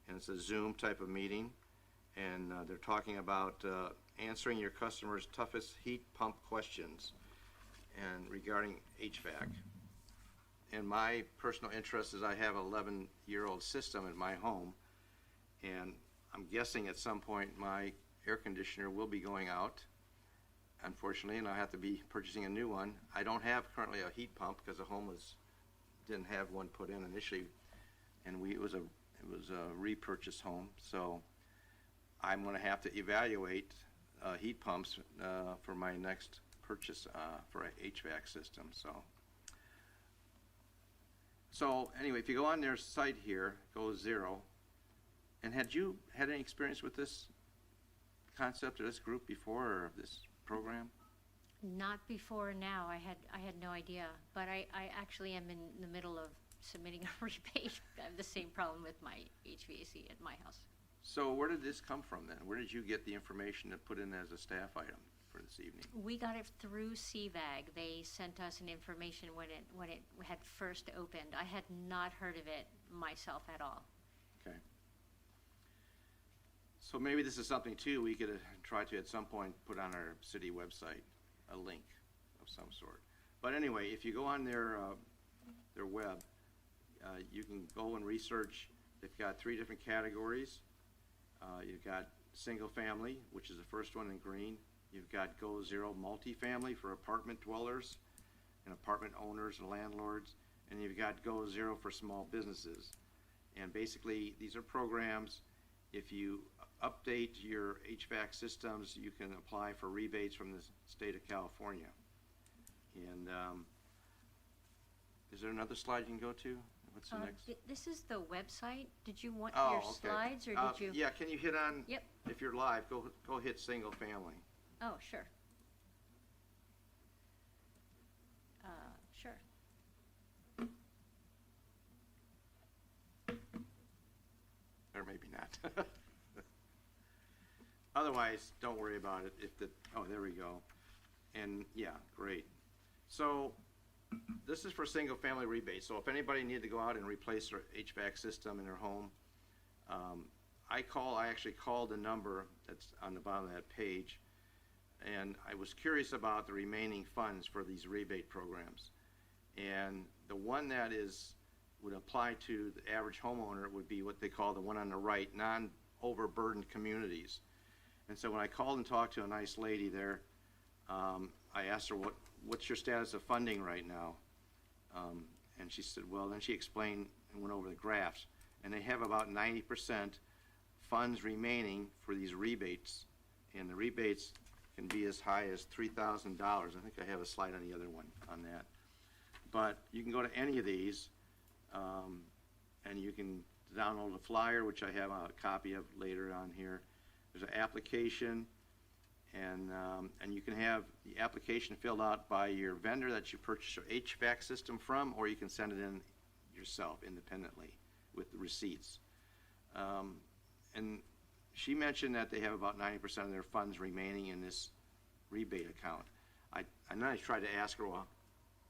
and it's a Zoom type of meeting, and they're talking about answering your customers' toughest heat pump questions and regarding HVAC. And my personal interest is I have an 11-year-old system in my home, and I'm guessing at some point my air conditioner will be going out, unfortunately, and I'll have to be purchasing a new one. I don't have currently a heat pump because the home didn't have one put in initially, and it was a repurchased home, so I'm going to have to evaluate heat pumps for my next purchase for a HVAC system. So anyway, if you go on their site here, go zero. And had you had any experience with this concept or this group before, or this program? Not before now. I had no idea, but I actually am in the middle of submitting a rebate. I have the same problem with my HVAC at my house. So where did this come from then? Where did you get the information to put in as a staff item for this evening? We got it through CVAG. They sent us an information when it had first opened. I had not heard of it myself at all. Okay. So maybe this is something too we could try to at some point put on our city website, a link of some sort. But anyway, if you go on their web, you can go and research. They've got 3 different categories. You've got single family, which is the first one in green. You've got Go Zero multifamily for apartment dwellers and apartment owners and landlords. And you've got Go Zero for small businesses. And basically, these are programs. If you update your HVAC systems, you can apply for rebates from the state of California. And is there another slide you can go to? What's the next? This is the website. Did you want Oh, your okay. slides, or did you? Yeah, can you hit on? Yep. If you're live, go hit single family. Oh, sure. Sure. Or maybe not. Otherwise, don't worry about it. Oh, there we go. And yeah, great. So this is for single family rebates. So if anybody needed to go out and replace their HVAC system in their home, I actually called the number that's on the bottom of that page, and I was curious about the remaining funds for these rebate programs. And the one that would apply to the average homeowner would be what they call the one on the right, non-overburdened communities. And so when I called and talked to a nice lady there, I asked her, what's your status of funding right now? And she said, well, then she explained and went over the graphs. And they have about 90% funds remaining for these rebates. And the rebates can be as high as $3,000. I think I have a slide on the other one on that. But you can go to any of these, and you can download a flyer, which I have a copy of later on here. There's an application, and you can have the application filled out by your vendor that you purchase your HVAC system from, or you can send it in yourself independently with the receipts. And she mentioned that they have about 90% of their funds remaining in this rebate account. And then I tried to ask her, well,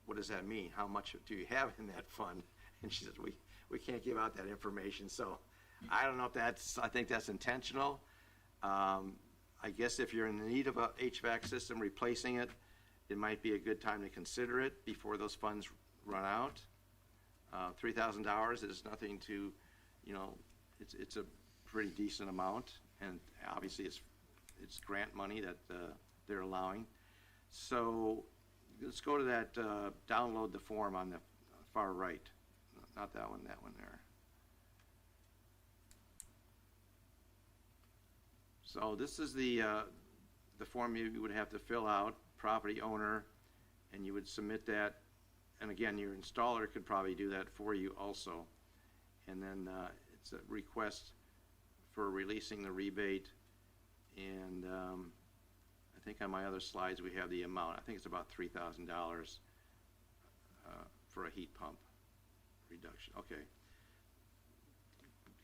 what does that mean? How much do you have in that fund? And she said, we can't give out that information. So I don't know if I think that's intentional. I guess if you're in need of a HVAC system, replacing it, it might be a good time to consider it before those funds run out. $3,000 is nothing to, it's a pretty decent amount, and obviously it's grant money that they're allowing. So let's go to that, download the form on the far right. Not that one there. So this is the form you would have to fill out, property owner, and you would submit that. And again, your installer could probably do that for you also. And then it's a request for releasing the rebate. And I think on my other slides, we have the amount. I think it's about $3,000 for a heat pump reduction. Okay.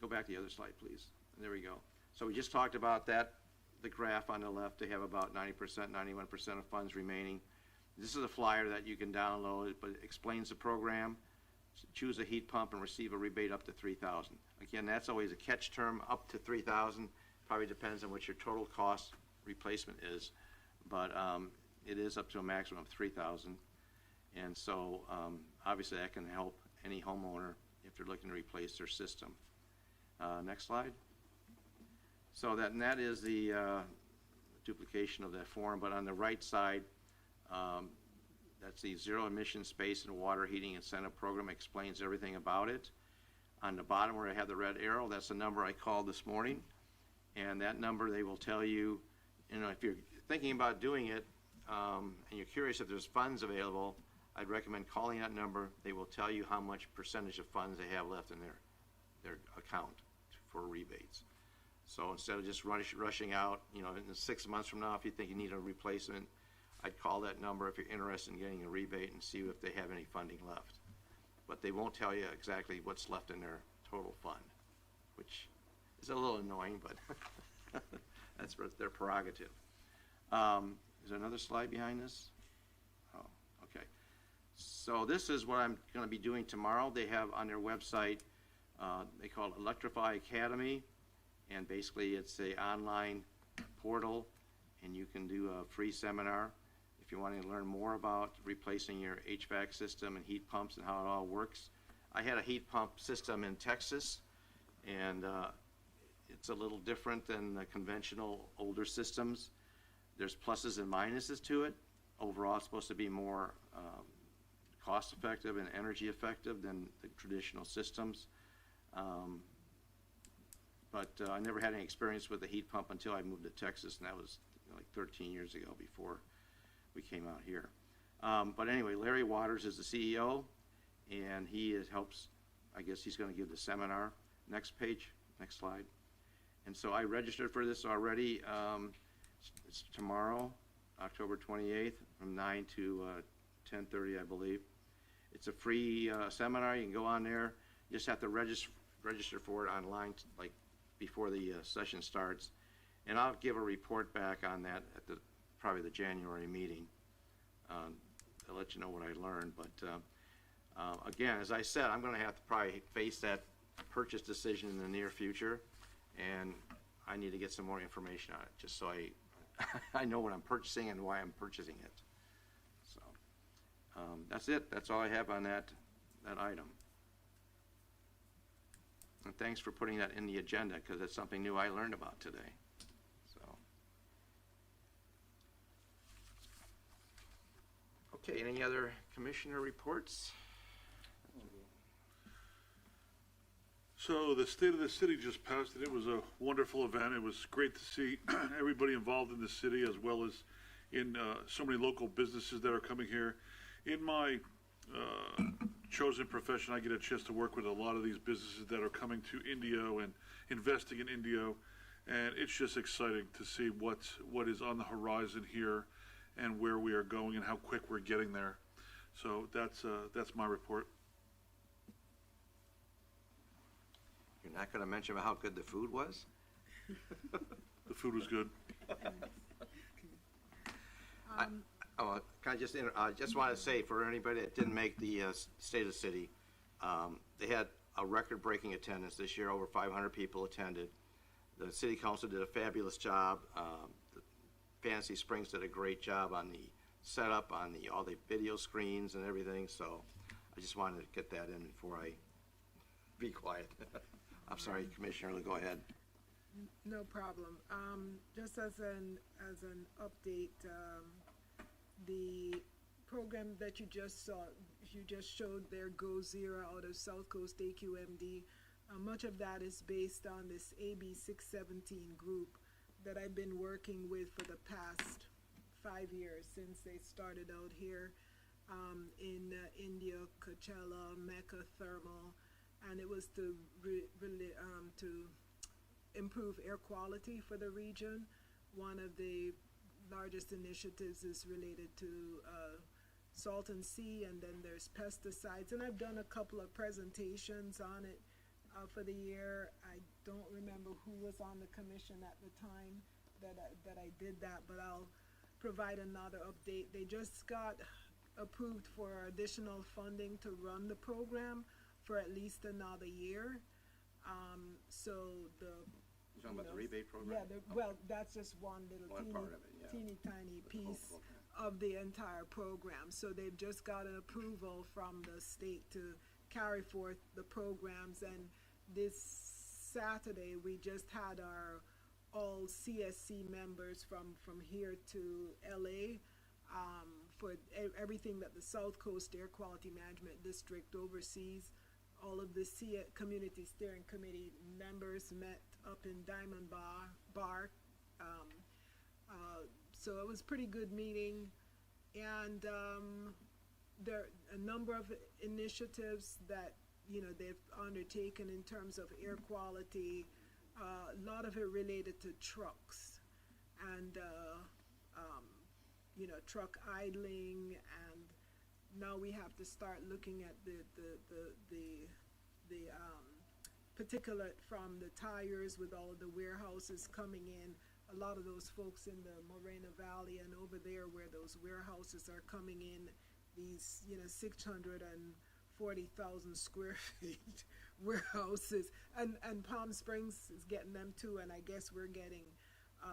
Go back to the other slide, please. There we go. So we just talked about that, the graph on the left. They have about 90%, 91% of funds remaining. This is a flyer that you can download, but it explains the program. Choose a heat pump and receive a rebate up to $3,000. Again, that's always a catch term, up to $3,000. Probably depends on what your total cost replacement is, but it is up to a maximum of $3,000. And so obviously that can help any homeowner if they're looking to replace their system. Next slide. So that is the duplication of that form, but on the right side, that's the Zero Emission Space and Water Heating Incentive Program. Explains everything about it. On the bottom where I have the red arrow, that's the number I called this morning. And that number, they will tell you, if you're thinking about doing it and you're curious if there's funds available, I'd recommend calling that number. They will tell you how much percentage of funds they have left in their account for rebates. So instead of just rushing out, in 6 months from now, if you think you need a replacement, I'd call that number if you're interested in getting a rebate and see if they have any funding left. But they won't tell you exactly what's left in their total fund, which is a little annoying, but that's their prerogative. Is there another slide behind this? Oh, okay. So this is what I'm going to be doing tomorrow. They have on their website, they call it Electrify Academy, and basically it's an online portal, and you can do a free seminar if you want to learn more about replacing your HVAC system and heat pumps and how it all works. I had a heat pump system in Texas, and it's a little different than the conventional older systems. There's pluses and minuses to it. Overall, it's supposed to be more cost effective and energy effective than the traditional systems. But I never had any experience with a heat pump until I moved to Texas, and that was like 13 years ago before we came out here. But anyway, Larry Waters is the CEO, and he helps, I guess he's going to give the seminar. Next page, next slide. And so I registered for this already. It's tomorrow, October 28th, from 9 to 10:30, I believe. It's a free seminar. You can go on there. You just have to register for it online, like before the session starts. And I'll give a report back on that at probably the January meeting. I'll let you know what I learned. But again, as I said, I'm going to have to probably face that purchase decision in the near future, and I need to get some more information on it, just so I know what I'm purchasing and why I'm purchasing it. So that's it. That's all I have on that item. And thanks for putting that in the agenda, because it's something new I learned about today. So, okay, any other commissioner reports? So the State of the City just passed, and it was a wonderful event. It was great to see everybody involved in the city, as well as in so many local businesses that are coming here. In my chosen profession, I get a chance to work with a lot of these businesses that are coming to Indio and investing in Indio, and it's just exciting to see what is on the horizon here and where we are going and how quick we're getting there. So that's my report. You're not going to mention how good the food was? The food was good. Can I just want to say, for anybody that didn't make the State of the City, they had a record-breaking attendance this year. Over 500 people attended. The City Council did a fabulous job. The Fantasy Springs did a great job on the setup, on all the video screens and everything. So I just wanted to get that in before I be quiet. I'm sorry, Commissioner, go ahead. No problem. Just as an update, the program that you just saw, you just showed there, Go Zero out of South Coast AQMD. Much of that is based on this AB 617 group that I've been working with for the past 5 years since they started out here in India, Coachella, Mecca Thermal, and it was to improve air quality for the region. One of the largest initiatives is related to Salton Sea, and then there's pesticides. And I've done a couple of presentations on it for the year. I don't remember who was on the commission at the time that I did that, but I'll provide another update. They just got approved for additional funding to run the program for at least another year. So the You talking about the rebate program? yeah, well, that's just one little One part of it, yeah. teeny tiny The whole piece program. of the entire program. So they've just got an approval from the state to carry forth the programs. And this Saturday, we just had our all CSC members from here to LA for everything that the South Coast Air Quality Management District oversees. All of the Community Steering Committee members met up in Diamond Bar. So it was a pretty good meeting. And there are a number of initiatives that, you know, they've undertaken in terms of air quality. A lot of it related to trucks and, you know, truck idling, and now we have to start looking at the particulate from the tires with all of the warehouses coming in. A lot of those folks in the Morena Valley and over there where those warehouses are coming in, these, you know, 640,000 square feet warehouses, and Palm Springs is getting them too, and I guess we're getting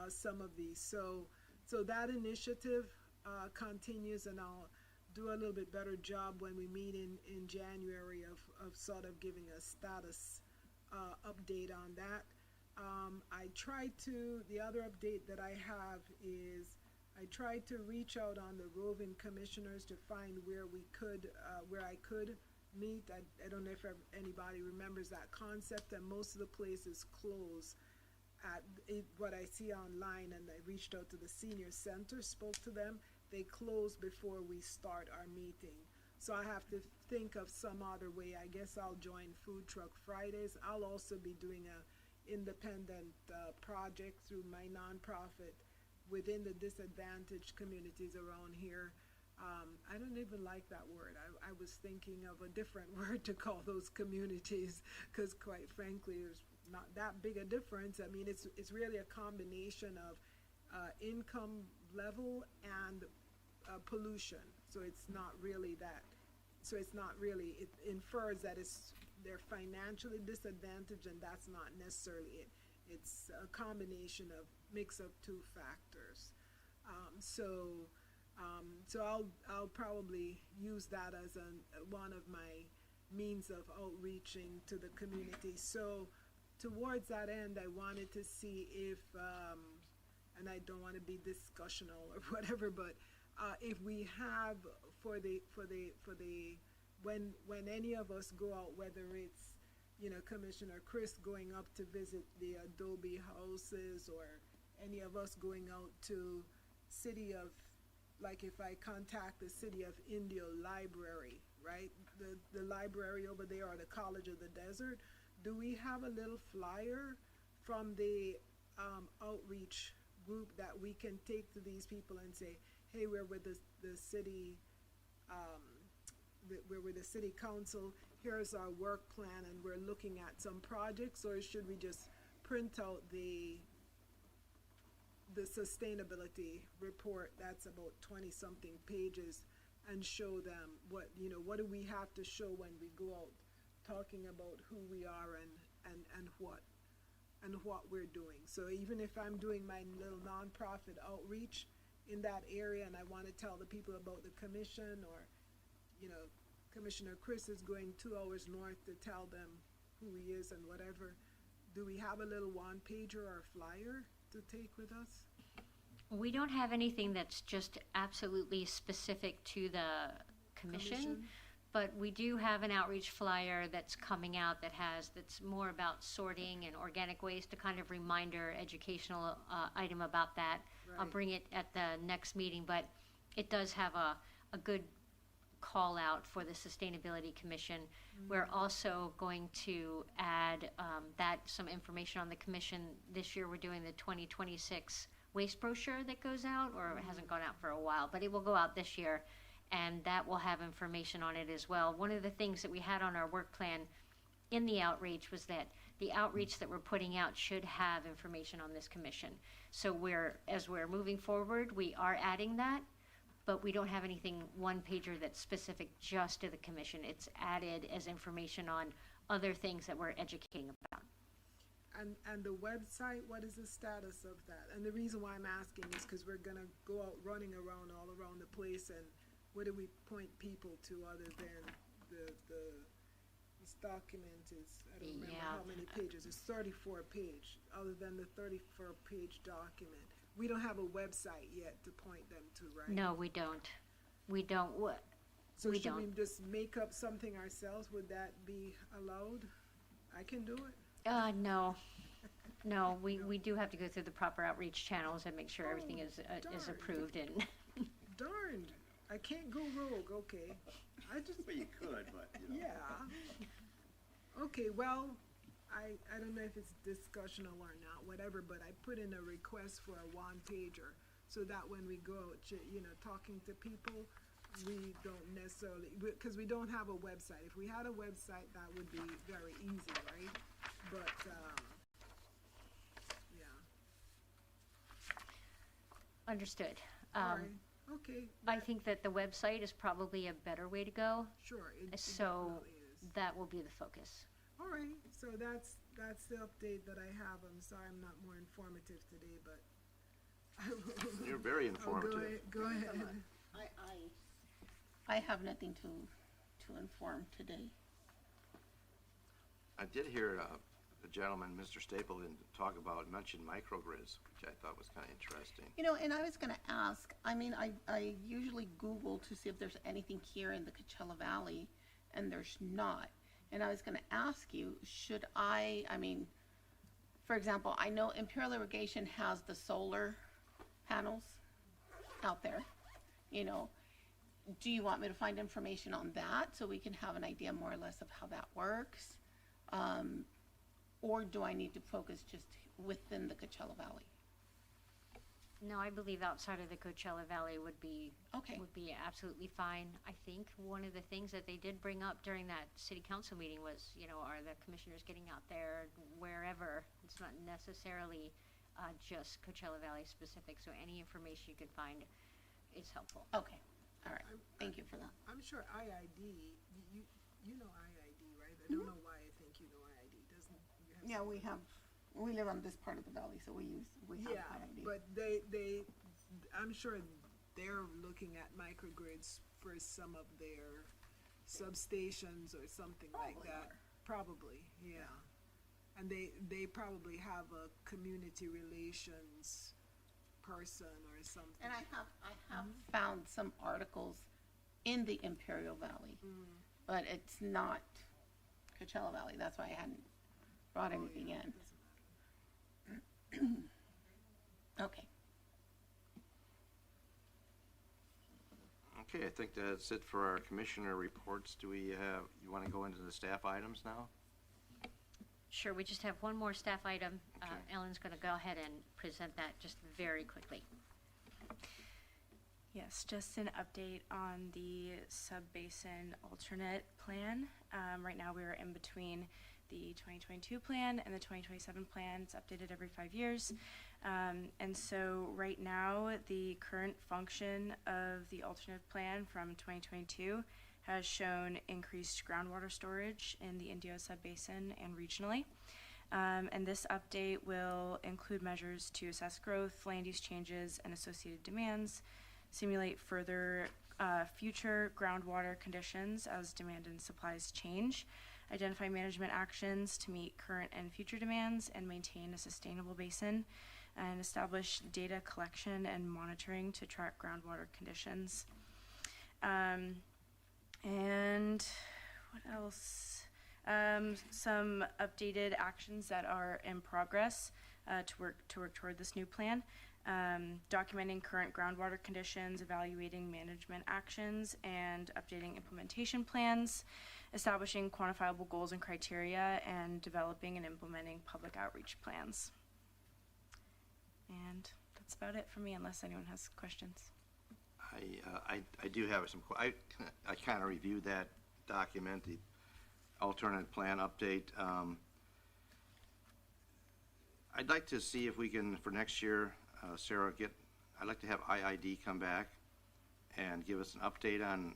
some of these. So that initiative continues, and I'll do a little bit better job when we meet in January of sort of giving a status update on that. The other update that I have is I tried to reach out on the roving commissioners to find where I could meet. I don't know if anybody remembers that concept, and most of the places close at what I see online, and I reached out to the senior center, spoke to them. They close before we start our meeting. So I have to think of some other way. I guess I'll join Food Truck Fridays. I'll also be doing a independent project through my nonprofit within the disadvantaged communities around here. I don't even like that word. I was thinking of a different word to call those communities, because quite frankly, there's not that big a difference. I mean, it's really a combination of income level and pollution. So it's not really that. So it's not really, it infers that they're financially disadvantaged, and that's not necessarily it. It's a combination of mix of two factors. So I'll probably use that as one of my means of outreaching to the community. So towards that end, I wanted to see if, and I don't want to be discussional or whatever, but if we have when any of us go out, whether it's, you know, Commissioner Chris going up to visit the Adobe houses, or any of us going out to city of, like if I contact the City of Indio Library, right? The library over there, or the College of the Desert, do we have a little flyer from the outreach group that we can take to these people and say, hey, we're with the city, we're with the city council, here's our work plan, and we're looking at some projects? Or should we just print out the sustainability report that's about 20-something pages and show them what do we have to show when we go out talking about who we are and what we're doing? So even if I'm doing my little nonprofit outreach in that area, and I want to tell the people about the commission, or, you know, Commissioner Chris is going 2 hours north to tell them who he is and whatever, do we have a little one-pager or flyer to take with us? We don't have anything that's just absolutely specific to the commission, but we do have an outreach flyer that's coming out that's more about sorting and organic waste, a kind of reminder, educational item about that. I'll Right. bring it at the next meeting, but it does have a good call out for the Sustainability Commission. We're also going to add some information on the commission. This year, we're doing the 2026 waste brochure that goes out, or it hasn't gone out for a while, but it will go out this year, and that will have information on it as well. One of the things that we had on our work plan in the outreach was that the outreach that we're putting out should have information on this commission. So as we're moving forward, we are adding that, but we don't have anything one-pager that's specific just to the commission. It's added as information on other things that we're educating about. And the website, what is the status of that? And the reason why I'm asking is because we're gonna go out running around all around the place, and where do we point people to other than this document is, I don't remember Yeah. how many pages, it's 34 page, other than the 34 page document. We don't have a website yet to point them to, right? No, we don't. We don't. So we should we don't. just make up something ourselves? Would that be allowed? I can do it. No. No, we do have to go through the proper outreach channels and make sure everything is darn. approved and. Darned, I can't go rogue, okay. I just, Well, you could, but, you know. yeah. Okay, well, I don't know if it's discussional or not, whatever, but I put in a request for a one-pager, so that when we go out, talking to people, we don't necessarily, because we don't have a website. If we had a website, that would be very easy, right? But, yeah, Understood. all right, okay. I think that the website is probably a better way to go, Sure, it so definitely is. that will be the focus. All right, so that's the update that I have. I'm sorry I'm not more informative today, but I will. You're very Oh, informative. Go ahead. I have nothing to inform today. I did hear the gentleman, Mr. Stapleton, mention microgrids, which I thought was kind of interesting. You know, and I was gonna ask, I mean, I usually Google to see if there's anything here in the Coachella Valley, and there's not. And I was gonna ask you, should I mean, for example, I know Imperial Irrigation has the solar panels out there, you know. Do you want me to find information on that so we can have an idea more or less of how that works? Or do I need to focus just within the Coachella Valley? No, I believe outside of the Coachella Valley would be Okay. absolutely fine. I think one of the things that they did bring up during that city council meeting was, are the commissioners getting out there wherever? It's not necessarily just Coachella Valley specific, so any information you can find is helpful. Okay, all right, thank you for that. I'm sure IID, you know IID, right? I don't know why I think you know IID, doesn't, you have. Yeah, we live on this part of the valley, so we have Yeah, IID. but I'm sure they're looking at microgrids for some of their substations or something like Probably that. are. Probably, yeah. And they probably have a community relations person or something. And I have found some articles in the Imperial Valley, but it's not Coachella Valley. That's why I hadn't brought anything in. Okay. Okay, I think that's it for our commissioner reports. You want to go into the staff items now? Sure, we just have one more staff item. Okay. Ellen's going to go ahead and present that just very quickly. Yes, just an update on the sub-basin alternate plan. Right now, we are in between the 2022 plan and the 2027 plan. It's updated every 5 years. And so right now, the current function of the alternate plan from 2022 has shown increased groundwater storage in the Indio sub-basin and regionally. And this update will include measures to assess growth, land use changes, and associated demands, simulate further future groundwater conditions as demand and supplies change, identify management actions to meet current and future demands, and maintain a sustainable basin, and establish data collection and monitoring to track groundwater conditions. And what else? Some updated actions that are in progress to work toward this new plan. documenting current groundwater conditions, evaluating management actions, and updating implementation plans, establishing quantifiable goals and criteria, and developing and implementing public outreach plans. And that's about it for me, unless anyone has questions. I do have some, I kind of reviewed that document, the alternate plan update. I'd like to see if we can, for next year, Sarah, I'd like to have IID come back and give us an update on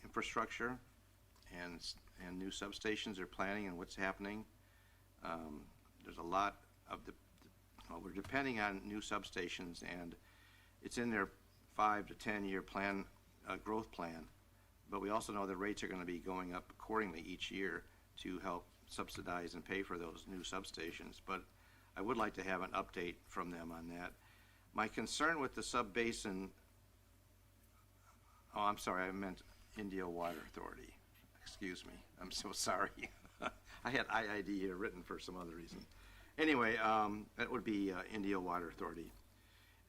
infrastructure and new substations they're planning and what's happening. There's a lot of we're depending on new substations, and it's in their 5 to 10 year plan, growth plan. But we also know the rates are going to be going up accordingly each year to help subsidize and pay for those new substations. But I would like to have an update from them on that. My concern with the sub-basin, oh, I'm sorry, I meant Indio Water Authority. Excuse me, I'm so sorry. I had IID here written for some other reason. Anyway, that would be Indio Water Authority.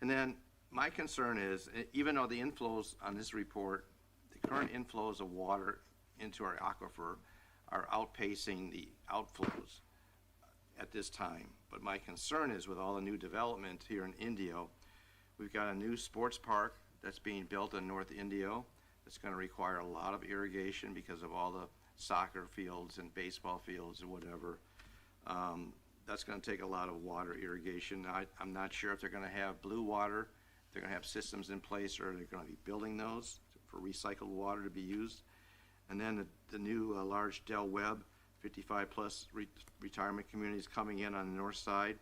And then my concern is, even though the inflows on this report, the current inflows of water into our aquifer are outpacing the outflows at this time. But my concern is with all the new development here in Indio, we've got a new sports park that's being built in North Indio. It's going to require a lot of irrigation because of all the soccer fields and baseball fields and whatever. That's going to take a lot of water irrigation. I'm not sure if they're going to have blue water, if they're going to have systems in place, or they're going to be building those for recycled water to be used. And then the new large Del Webb 55 plus retirement communities coming in on the north side.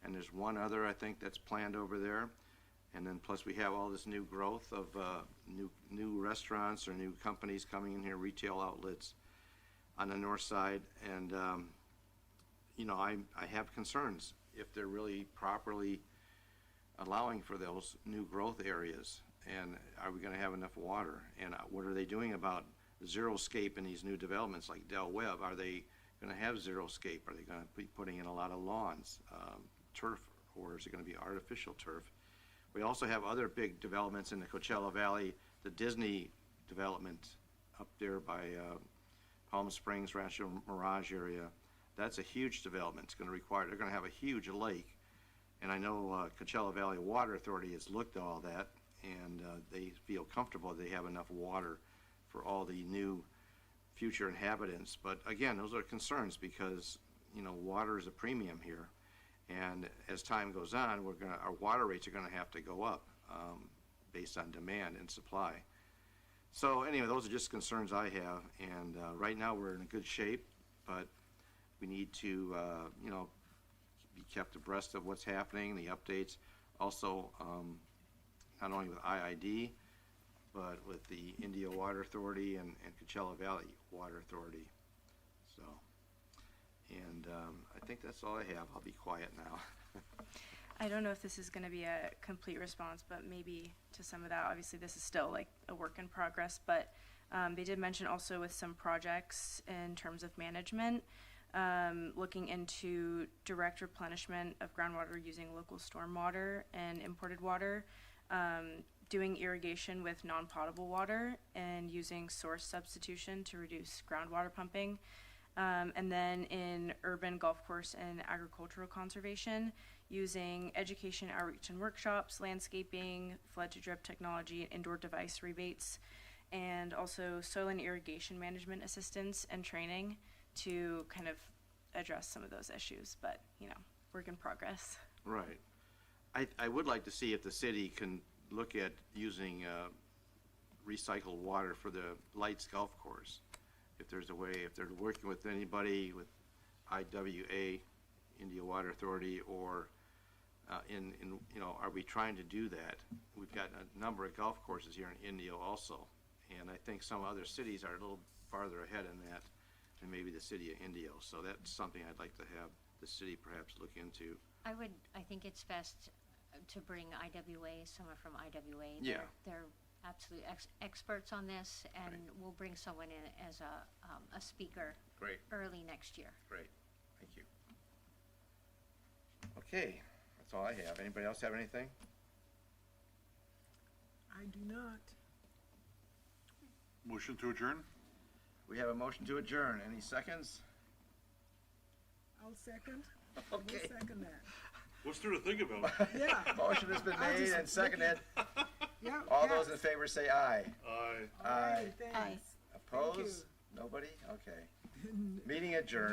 And there's one other, I think, that's planned over there. And then plus we have all this new growth of new restaurants or new companies coming in here, retail outlets on the north side. And you know, I have concerns if they're really properly allowing for those new growth areas. And are we going to have enough water? And what are they doing about xeriscape in these new developments like Del Webb? Are they going to have xeriscape? Are they going to be putting in a lot of lawns, turf, or is it going to be artificial turf? We also have other big developments in the Coachella Valley, the Disney development up there by Palm Springs, Rancho Mirage area. That's a huge development. It's going to require, they're going to have a huge lake. And I know Coachella Valley Water Authority has looked at all that, and they feel comfortable they have enough water for all the new future inhabitants. But again, those are concerns because, you know, water is a premium here. And as time goes on, our water rates are going to have to go up based on demand and supply. So anyway, those are just concerns I have. And right now we're in a good shape, but we need to, you know, be kept abreast of what's happening, the updates. Also, not only with IID, but with the Indio Water Authority and Coachella Valley Water Authority. So, and I think that's all I have. I'll be quiet now. I don't know if this is going to be a complete response, but maybe to some of that. Obviously, this is still like a work in progress, but they did mention also with some projects in terms of management, looking into direct replenishment of groundwater using local stormwater and imported water, doing irrigation with non-potable water, and using source substitution to reduce groundwater pumping. And then in urban golf course and agricultural conservation, using education, outreach and workshops, landscaping, flood to drip technology, and indoor device rebates, and also soil and irrigation management assistance and training to kind of address some of those issues. But, you know, work in progress. Right. I would like to see if the city can look at using recycled water for the Lights Golf Course. If there's a way, if they're working with anybody with IWA, India Water Authority, or in you know, are we trying to do that? We've got a number of golf courses here in Indio also, and I think some other cities are a little farther ahead in that than maybe the city of Indio. So that's something I'd like to have the city perhaps look into. I think it's best to bring IWA, someone from IWA. Yeah. They're absolute experts on this, and Right. we'll bring someone in as a speaker Great. early next year. Great, thank you. Okay, that's all I have. Anybody else have anything? I do not. Motion to adjourn? We have a motion to adjourn. Any seconds? I'll second. Okay. We'll second that. What's there to think about? Yeah, Motion has been I'll made just and seconded. yeah. All yeah. those in favor say aye. Aye. All right, Aye. thanks. Opposed? Nobody? Okay. Meeting adjourned.